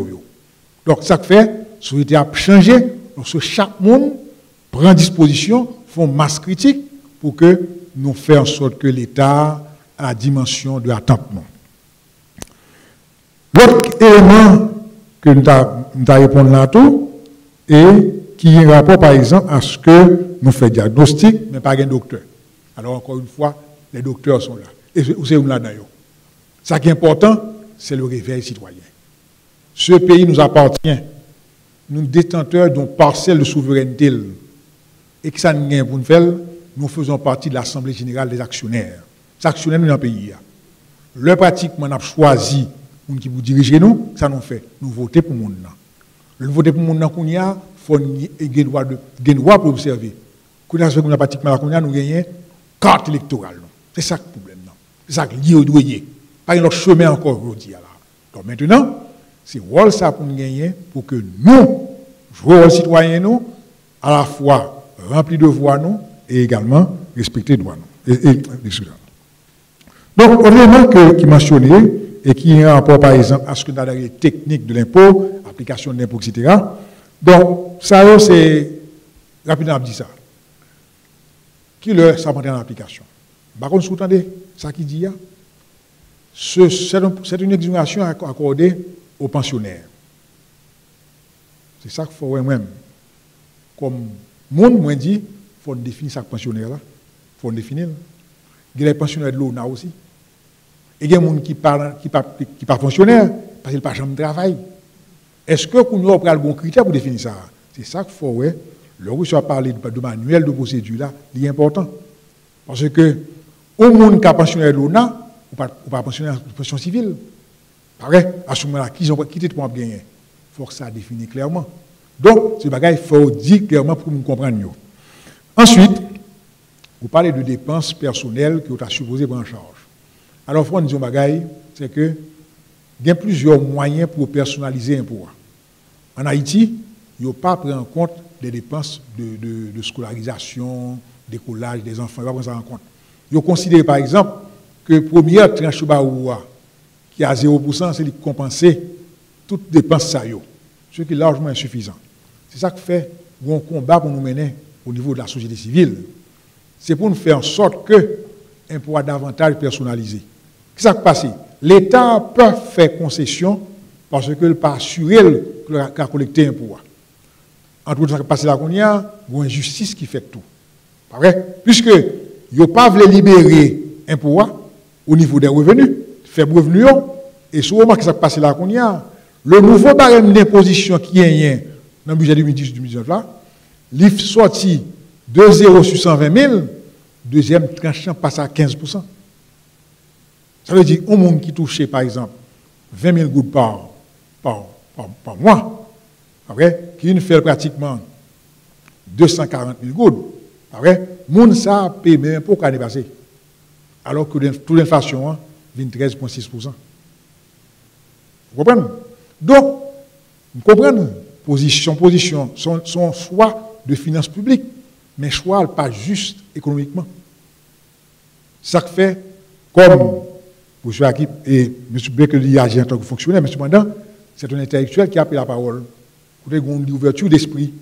Donc, ça fait, la société a changé, lorsque chaque monde prend disposition, font masse critique pour que nous fassions en sorte que l'État a la dimension de l'attentement. L'autre élément que nous avons répondu là tout, et qui est rapport, par exemple, à ce que nous faisons diagnostic, mais pas un docteur. Alors, encore une fois, les docteurs sont là. Et c'est là-dedans. Ce qui est important, c'est le réveil citoyen. Ce pays nous appartient. Nous détenteurs d'une parcelle de souveraineté. Et que ça nous gagne pour nous faire, nous faisons partie de l'Assemblée générale des actionnaires. Les actionnaires dans le pays. Le pratiquement, on a choisi qui vous dirigez nous, ça nous fait. Nous votons pour le monde. Le voter pour le monde, il faut un droit pour observer. Quand on a pratiquement la nous gagnons carte électorale. C'est ça le problème. C'est ça qui est lié au douanier. Pas un autre chemin encore aujourd'hui. Donc maintenant, c'est rôle ça pour nous gagner, pour que nous, joueurs citoyens, nous, à la fois remplis de voix, nous, et également respecter les droits. Donc, un élément qui mentionné, et qui est en rapport, par exemple, à ce que nous avons les techniques de l'impôt, application de l'impôt, etc. Donc, ça, c'est rapidement dit ça. Qui leur ça prend en application? Par contre, vous entendez ça qui dit? C'est une exonération accordée aux pensionnaires. C'est ça qu'il faut moi-même. Comme monde moi dit, il faut définir ça pensionnaire là. Il faut définir. Il y a les pensionnaires de l'ONA aussi. Et il y a des gens qui ne pas fonctionnaire parce qu'ils n'ont pas de travail. Est-ce que nous avons le bon critère pour définir ça? C'est ça qu'il faut, ouais. Lorsque tu as parlé de manuel de procédure là, c'est important. Parce que au monde qui a pensionnaire de l'ONA, ou pas pensionnaire de pension civile. Pareil, à ce moment-là, qui ont quitté pour gagner? Il faut que ça définisse clairement. Donc, ce bagage, il faut dire clairement pour nous comprendre mieux. Ensuite, vous parlez de dépenses personnelles que vous avez supposé prendre en charge. Alors, il faut dire un bagage, c'est que il y a plusieurs moyens pour personnaliser un pouvoir. En Haïti, il n'y a pas pris en compte des dépenses de scolarisation, d'écolage des enfants. Il n'y a pas pris ça en compte. Il considère par exemple que la première tranche qui a 0%, c'est de compenser toutes les dépenses, ce qui est largement insuffisant. C'est ça qui fait un combat pour nous mener au niveau de la société civile. C'est pour nous faire en sorte qu'un pouvoir davantage personnalisé. Qu'est-ce qui se passe? L'État peut faire concession parce qu'il ne peut pas assurer qu'il a collecté un pouvoir. Entre autres, ce qui se passe là, il y a une injustice qui fait tout. Pas vrai? Puisque il n'a pas voulu libérer un pouvoir au niveau des revenus, faible revenu, et souvent, ce qui s'est passé là, il y a le nouveau barème d'imposition qui est dans le budget 2018-2019 là, l'IF sorti de 0 sur 120 000, deuxième tranche passe à 15%. Ça veut dire un monde qui touche, par exemple, 20 000 gouttes par mois, qui nous fait pratiquement 240 000 gouttes. Moun ça paye même pour l'année passée. Alors que toute l'inflation vient 13,6%. Vous comprenez? Donc, vous comprenez? Son choix de finances publiques, mais choix pas juste économiquement. Ça fait comme M. Akip et M. Bekel dit agir en tant que fonctionnaire, mais cependant, c'est un intellectuel qui a pris la parole. Vous avez une ouverture d'esprit.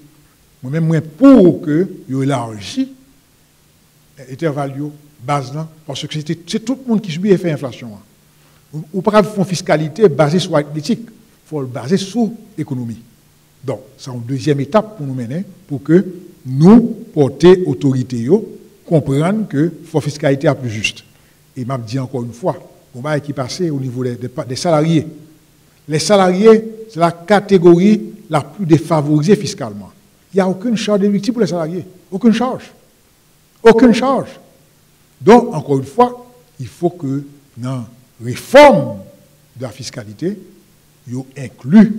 Moi-même, pour que vous élargissez l'intervalle base là, parce que c'est tout le monde qui subit l'effet inflation. Ou pas faire une fiscalité basée sur l'éthique, il faut le baser sur l'économie. Donc, c'est une deuxième étape pour nous mener, pour que nous, porter autorité, comprendre que la fiscalité est plus juste. Et m'a dit encore une fois, on va qui passer au niveau des salariés. Les salariés, c'est la catégorie la plus défavorisée fiscalement. Il n'y a aucune charge déductible pour les salariés. Aucune charge. Aucune charge. Donc, encore une fois, il faut que dans la réforme de la fiscalité, il inclut,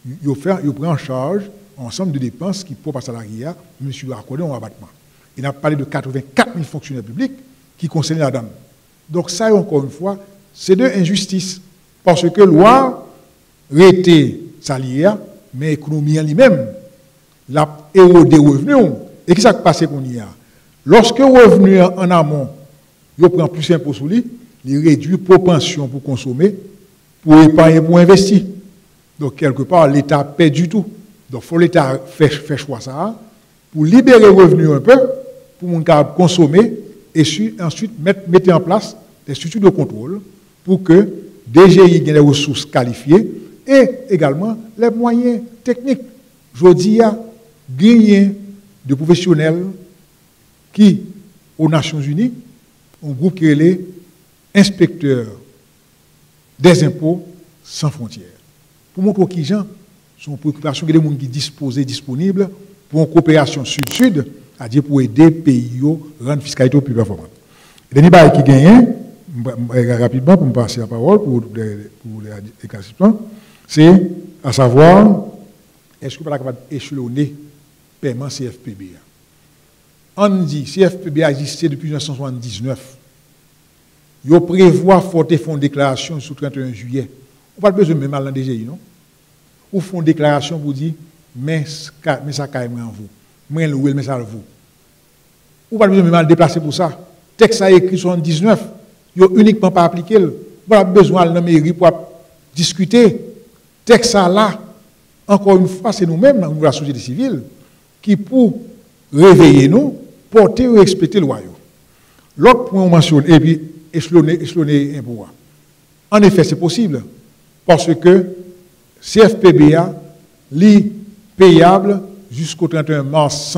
il prend en charge un ensemble de dépenses qui pour les salariés, même si il doit accorder un abattement. Il a parlé de 84 000 fonctionnaires publics qui concernent la dame. Donc, ça, encore une fois, c'est de injustice. Parce que la loi était salariée, mais l'économie en lui-même, la érodé revenus. Et qu'est-ce qui s'est passé qu'on y a? Lorsque le revenu en amont, il prend plus d'impôts sur lui, il réduit propension pour consommer, pour épargner, pour investir. Donc, quelque part, l'État paie du tout. Donc, il faut l'État faire choix ça, pour libérer le revenu un peu, pour mon cas consommer, et ensuite mettre en place des structures de contrôle pour que DGI ait des ressources qualifiées et également les moyens techniques. Je dis à gagner de professionnels qui, aux Nations Unies, un groupe qui est les inspecteurs des impôts sans frontières. Pour montrer qu'ils gens sont préoccupations que des gens qui disposent disponibles pour une coopération sud-sud, c'est-à-dire pour aider les pays à rendre la fiscalité plus performante. Le débat qui gagne, rapidement pour me passer la parole pour les questions, c'est à savoir, est-ce qu'on est capable d'échelonner le paiement CFPB? On dit CFPB a existé depuis 1979. Il prévoit forte fond de déclaration sous 31 juillet. On n'a pas besoin de même dans DGI, non? Ou font une déclaration pour dire, mais ça caille en vous. Moi, le mais ça le vous. Ou pas besoin de même déplacer pour ça. Texte a écrit 79. Il n'a uniquement pas appliqué. On n'a pas besoin de la mairie pour discuter. Texte là, encore une fois, c'est nous-mêmes, dans la société civile, qui pour réveiller nous, porter ou respecter le royaume. L'autre point, on mentionne, et puis échelonner un pouvoir. En effet, c'est possible, parce que CFPBA, payable jusqu'au 31 mars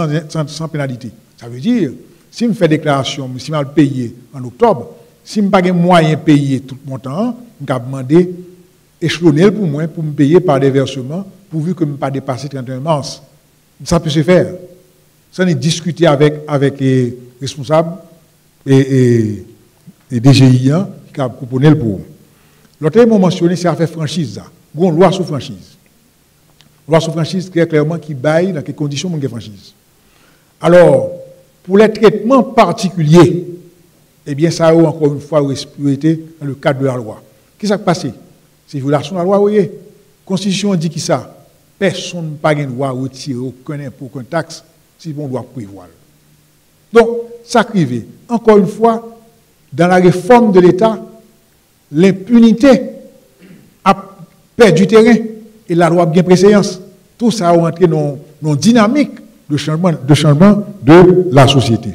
sans pénalité. Ça veut dire, si je fais déclaration, si je paye en octobre, si je n'ai pas de moyen de payer tout mon temps, je vais demander échelonner pour moi, pour me payer par des versements, pourvu que je ne pas dépasser 31 mars. Ça peut se faire. Ça, on est discuté avec les responsables et DGI qui a proposé le pour. L'autre mot mentionné, c'est l'affaire franchise. Il y a une loi sur franchise. Loi sur franchise qui est clairement qui baille dans quelles conditions on a franchise. Alors, pour les traitements particuliers, eh bien, ça a encore une fois été dans le cadre de la loi. Qu'est-ce qui s'est passé? C'est violation de la loi, vous voyez. La Constitution dit que ça. Personne n'a pas de droit à retirer aucun impôt, aucune taxe, si on doit prévoir. Donc, ça arrive. Encore une fois, dans la réforme de l'État, l'impunité a perdu du terrain et la loi a bien préséance. Tout ça a entré dans une dynamique de changement de la société.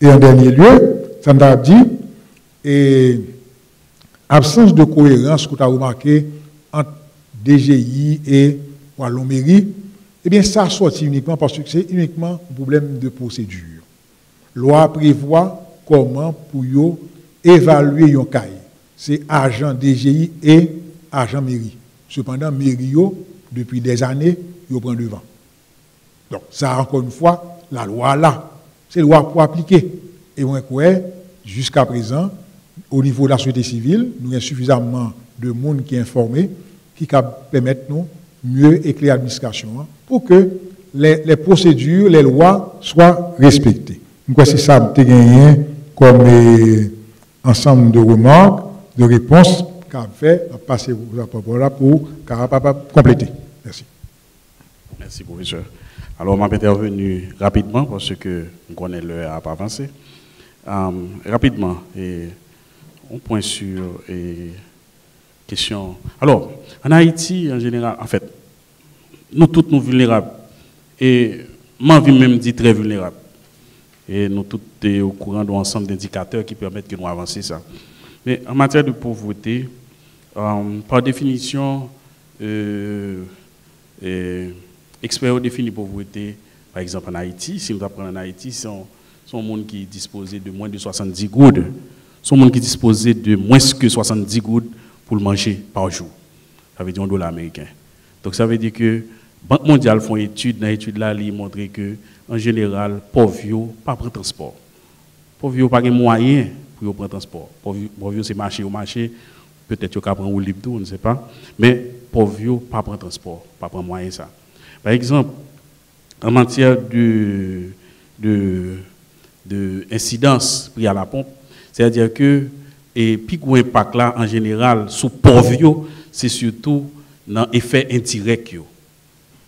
Et en dernier lieu, ça m'a dit, et absence de cohérence que tu as remarqué entre DGI et Wallon-Mairie, eh bien, ça sorti uniquement parce que c'est uniquement un problème de procédure. Loi prévoit comment pour évaluer un cas. C'est agent DGI et agent mairie. Cependant, mairie, depuis des années, il prend devant. Donc, ça, encore une fois, la loi là, c'est la loi pour appliquer. Et on croit, jusqu'à présent, au niveau de la société civile, nous avons suffisamment de monde qui est informé, qui permettent nous mieux éclairer l'administration pour que les procédures, les lois soient respectées. Donc, c'est ça que gagné comme ensemble de remarques, de réponses qu'a fait, à passer la parole là pour compléter. Merci. Merci, professeur. Alors, je vais intervenir rapidement parce que on connaît l'heure à pas avancer. Rapidement, on point sur question. Alors, en Haïti, en général, en fait, nous tous nous vulnérables. Et moi, je même dit très vulnérables. Et nous tous sommes au courant d'un ensemble d'indicateurs qui permettent que nous avancions ça. Mais en matière de pauvreté, par définition, experts définissent pauvreté, par exemple en Haïti, si nous apprenons en Haïti, sont monde qui disposait de moins de 70 gouttes, sont monde qui disposait de moins que 70 gouttes pour le manger par jour. Ça veut dire $1 américain. Donc ça veut dire que la Banque mondiale font une étude, dans l'étude là, ils montrent que en général, pauvres pas prendre transport. Pauvres pas de moyens pour prendre transport. Pauvres c'est marcher au marché, peut-être qu'ils prendre au libre, on ne sait pas. Mais pauvres pas prendre transport, pas prendre moyen ça. Par exemple, en matière de incidence prix à la pompe, c'est-à-dire que et puis gros impact là en général sur pauvres, c'est surtout dans effet indirect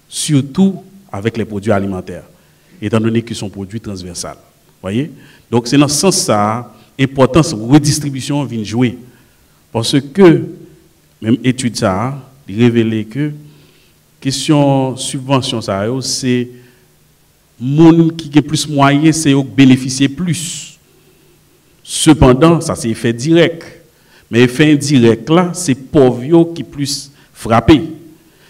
surtout avec les produits alimentaires, étant donné qu'ils sont produits transversales. Voyez? Donc c'est dans ce sens ça, importance redistribution vient jouer. Parce que, même étude ça, il révèle que question subvention ça, c'est monde qui a plus moyens, c'est bénéficier plus. Cependant, ça c'est effet direct. Mais effet indirect là, c'est pauvres qui plus frappé.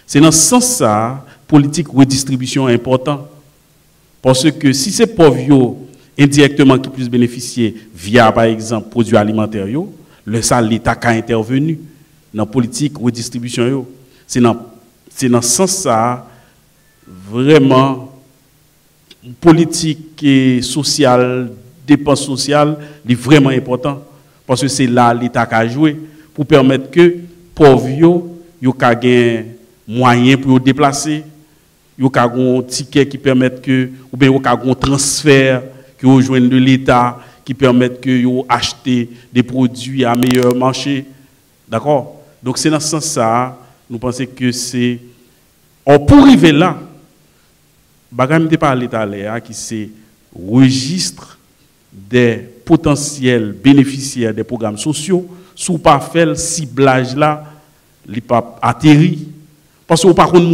C'est dans ce sens ça, politique redistribution est important. Parce que si c'est pauvres indirectement qui plus bénéficier via par exemple produits alimentaires, le ça l'État qui a intervenu dans la politique redistribution. C'est dans ce sens ça, vraiment, politique et sociale, dépenses sociales, est vraiment important. Parce que c'est là l'État qui a joué pour permettre que pauvres aient moyens pour se déplacer, ils ont un ticket qui permet que, ou bien ils ont un transfert qui rejoignent de l'État, qui permettent qu'ils achètent des produits à meilleur marché. D'accord? Donc c'est dans ce sens-là, nous pensons que c'est... Or, pour arriver là, je vais parler tout à l'heure, qui c'est registre des potentiels bénéficiaires des programmes sociaux, sous pas faire le ciblage là, il pas atterri. Parce que par contre,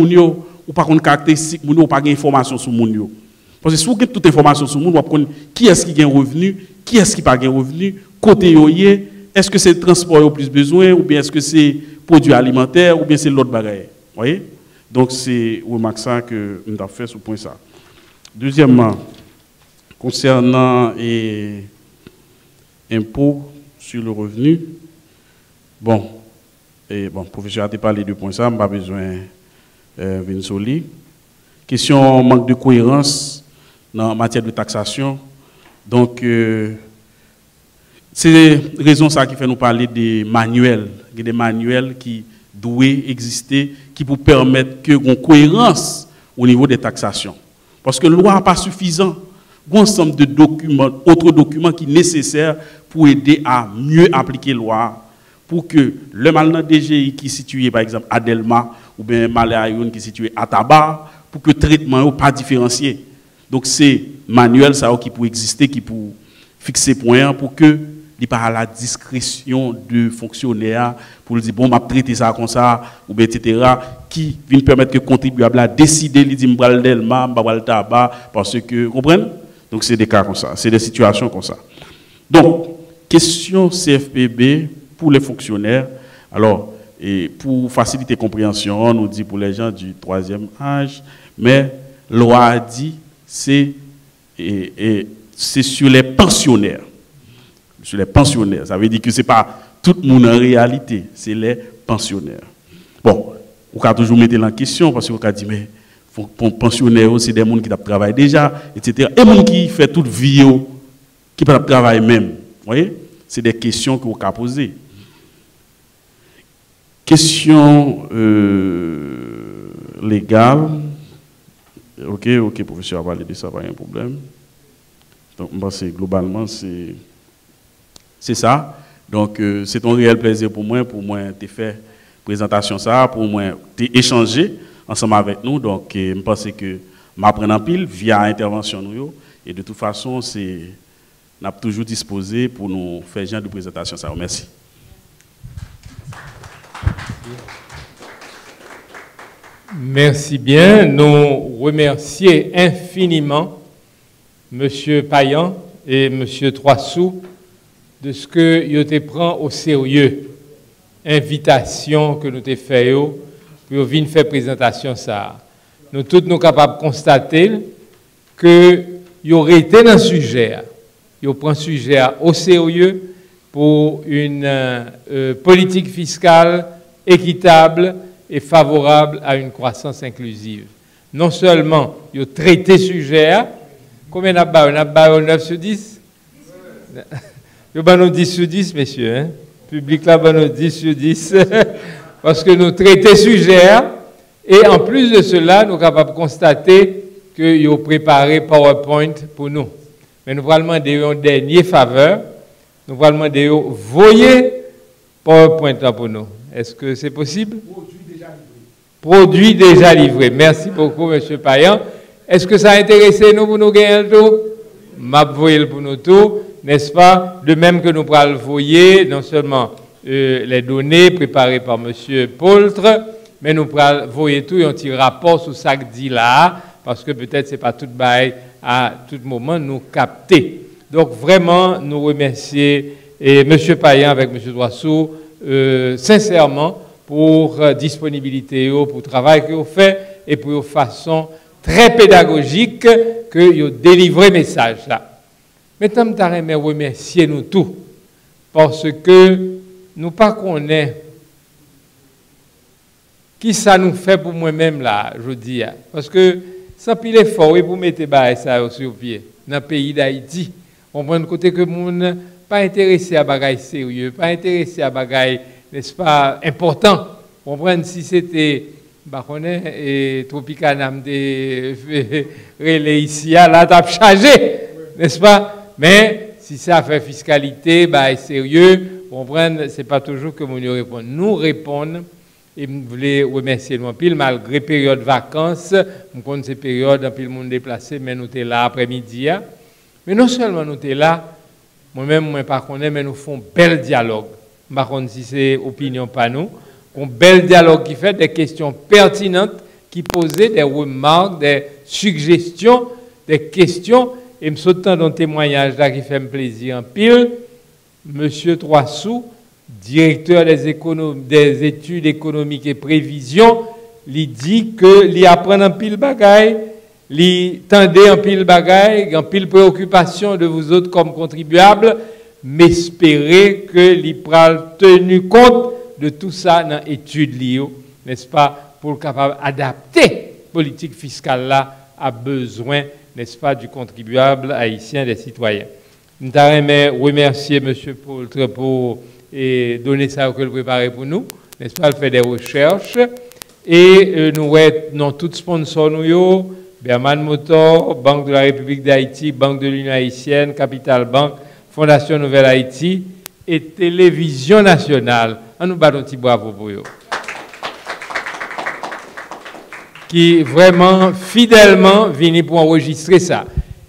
ou par contre caractéristique, ou pas d'information sur moun. Parce que si vous avez toute information sur moun, vous connaître qui est-ce qui gagne revenu, qui est-ce qui pas gagne revenu, côté yoye, est-ce que c'est le transport au plus besoin, ou bien est-ce que c'est produits alimentaires, ou bien c'est l'autre bagaille. Voyez? Donc, c'est remarque ça que nous avons fait sur ce point ça. Deuxièmement, concernant l'impôt sur le revenu, bon, professeur a parlé de points ça, je n'ai pas besoin de venir sur lui. Question manque de cohérence en matière de taxation. Donc, c'est raison ça qui fait nous parler des manuels. Il y a des manuels qui doivent exister, qui pour permettre que une cohérence au niveau des taxations. Parce que la loi n'est pas suffisante. Il y a un ensemble de documents, autres documents qui sont nécessaires pour aider à mieux appliquer la loi. Pour que le mal dans DGI qui est situé par exemple à Delma ou bien Maléayoun qui est situé à Tabar, pour que le traitement n'est pas différencié. Donc c'est manuel ça qui peut exister, qui peut fixer point pour que il pas à la discrétion du fonctionnaire pour lui dire bon m'a traiter ça comme ça ou bien etc. qui vient permettre que le contribuable a décider lui dit m'bral Delma m'bral Tabar parce que vous comprenez. Donc c'est des cas comme ça, c'est des situations comme ça. Donc question CFPB pour les fonctionnaires. Alors, et pour faciliter la compréhension, on nous dit pour les gens du 3e âge, mais la loi a dit c'est sur les pensionnaires. Sur les pensionnaires. Ça veut dire que ce n'est pas tout le monde en réalité, c'est les pensionnaires. Bon, on peut toujours mettre en question parce qu'on peut dire, mais pour pensionnaires, c'est des gens qui travaillent déjà, etc. Et des gens qui font toute vie, qui peuvent travailler même. Vous voyez? C'est des questions qu'on peut poser. Question légale. Ok, professeur a parlé de ça, pas un problème. Donc, globalement, c'est ça. Donc, c'est un réel plaisir pour moi de faire présentation ça, pour moi d'échanger ensemble avec nous. Donc, je pense que m'apprendre en pile via intervention nous. Et de toute façon, nous sommes toujours disposés pour nous faire genre de présentation ça. Merci. Merci bien. Nous remercions infiniment M. Payan et M. Troissou de ce que vous te prend au sérieux. Invitation que nous te faisons pour venir faire présentation ça. Nous tous nous capables de constater que vous aurait été dans le sujet. Vous prenez le sujet au sérieux pour une politique fiscale équitable et favorable à une croissance inclusive. Non seulement vous traitez le sujet, combien on 9 sur 10? Vous avez 10 sur 10, messieurs. Hein? Le public là, nous 10 sur 10. Parce que nous traitons le sujet. Et en plus de cela, nous sommes capables de constater que vous avez préparé PowerPoint pour nous. Mais nous allons demander une dernière faveur. Nous allons demander de voyer PowerPoint là pour nous. Est-ce que c'est possible? Produit déjà livré. Merci beaucoup, M. Payan. Est-ce que ça a intéressé nous pour nous gagner le tout? M'a voyé pour nous tout, n'est-ce pas? De même que nous pourrons voyer non seulement les données préparées par M. Poltre, mais nous pourrons voyer tout et un petit rapport sur ça que dit là, parce que peut-être ce n'est pas tout bail à tout moment nous capter. Donc vraiment, nous remercions M. Payan avec M. Troissou sincèrement pour disponibilité, pour le travail que vous faites et pour une façon très pédagogique que vous délivrez le message là. Maintenant, je voudrais remercier nous tous parce que nous ne connaissons pas qui ça nous fait pour moi-même là, je dis. Parce que sans pile effort, et pour mettre ça sur pied dans le pays d'Haïti, on prend le côté que le monde pas intéressé à bagaille sérieux, pas intéressé à bagaille, n'est-ce pas, important. On prend si c'était et Tropicanam de relais ici, là, t'as chargé, n'est-ce pas? Mais si ça fait fiscalité, bah, sérieux, on prend, c'est pas toujours que nous répondons. Nous répondons. Et je voulais remercier nous pile malgré période de vacances, nous connaissons ces périodes un peu le monde déplacé, mais nous sommes là après-midi. Mais non seulement nous sommes là, moi-même, je ne sais pas, mais nous faisons un bel dialogue. Je ne sais pas si c'est opinion pas nous. Un bel dialogue qui fait des questions pertinentes, qui posent des remarques, des suggestions, des questions. Et je me souviens d'un témoignage là qui fait me plaisir en pile. Monsieur Troissou, directeur des études économiques et prévisions, il dit que il apprend un pile bagaille, il tendait un pile bagaille, un pile préoccupation de vous autres comme contribuables, mais espérer que il pral tenu compte de tout ça dans l'étude Lio, n'est-ce pas, pour capable adapter politique fiscale là à besoin, n'est-ce pas, du contribuable haïtien, des citoyens. Nous t'aimerais remercier M. Poultre pour donner ça que le préparer pour nous, n'est-ce pas, faire des recherches. Et nous avons tous sponsors, nous, Berman Motor, Banque de la République d'Haïti, Banque de l'Union haïtienne, Capital Bank, Fondation Nouvelle Haïti et Télévision Nationale. On nous bat un petit bravo pour eux. Qui vraiment fidèlement venu pour enregistrer ça.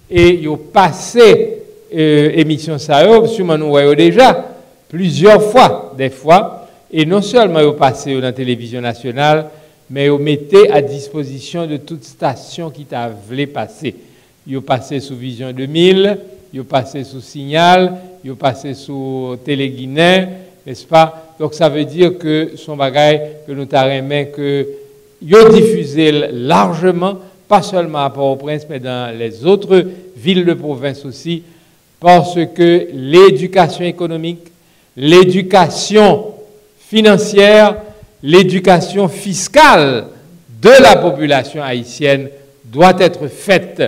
Et ils ont passé émission ça, sûrement nous voyons déjà plusieurs fois, des fois, et non seulement ils ont passé dans la télévision nationale, mais ils ont mis à disposition de toute station qui t'a voulu passer. Ils ont passé sous Vision 2000, ils ont passé sous Signal, ils ont passé sous Téléguinée, n'est-ce pas? Donc ça veut dire que son bagage que nous t'arrêtons que ils ont diffusé largement, pas seulement à Port-au-Prince, mais dans les autres villes de province aussi, parce que l'éducation économique, l'éducation financière, l'éducation fiscale de la population haïtienne doit être faite.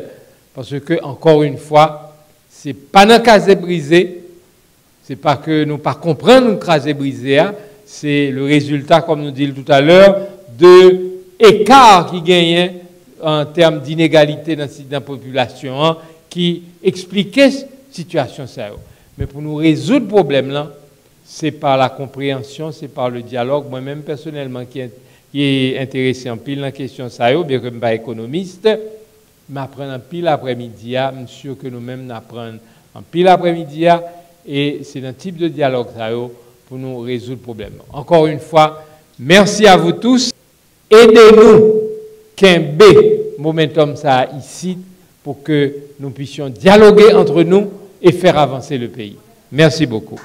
Parce que, encore une fois, ce n'est pas dans casé brisé, ce n'est pas que nous ne comprenons le casé brisé, c'est le résultat, comme nous dit tout à l'heure, de écart qui gagne en termes d'inégalité dans la population qui expliquait la situation. Mais pour nous résoudre le problème, là, c'est par la compréhension, c'est par le dialogue. Moi-même, personnellement, qui est intéressé en pile dans la question, bien que je ne suis pas économiste, m'apprendre en pile après-midi, je suis sûr que nous-mêmes apprenons en pile après-midi, et c'est un type de dialogue pour nous résoudre le problème. Encore une fois, merci à vous tous. Aidez-nous qu'un momentum ça ici pour que nous puissions dialoguer entre nous et faire avancer le pays. Merci beaucoup.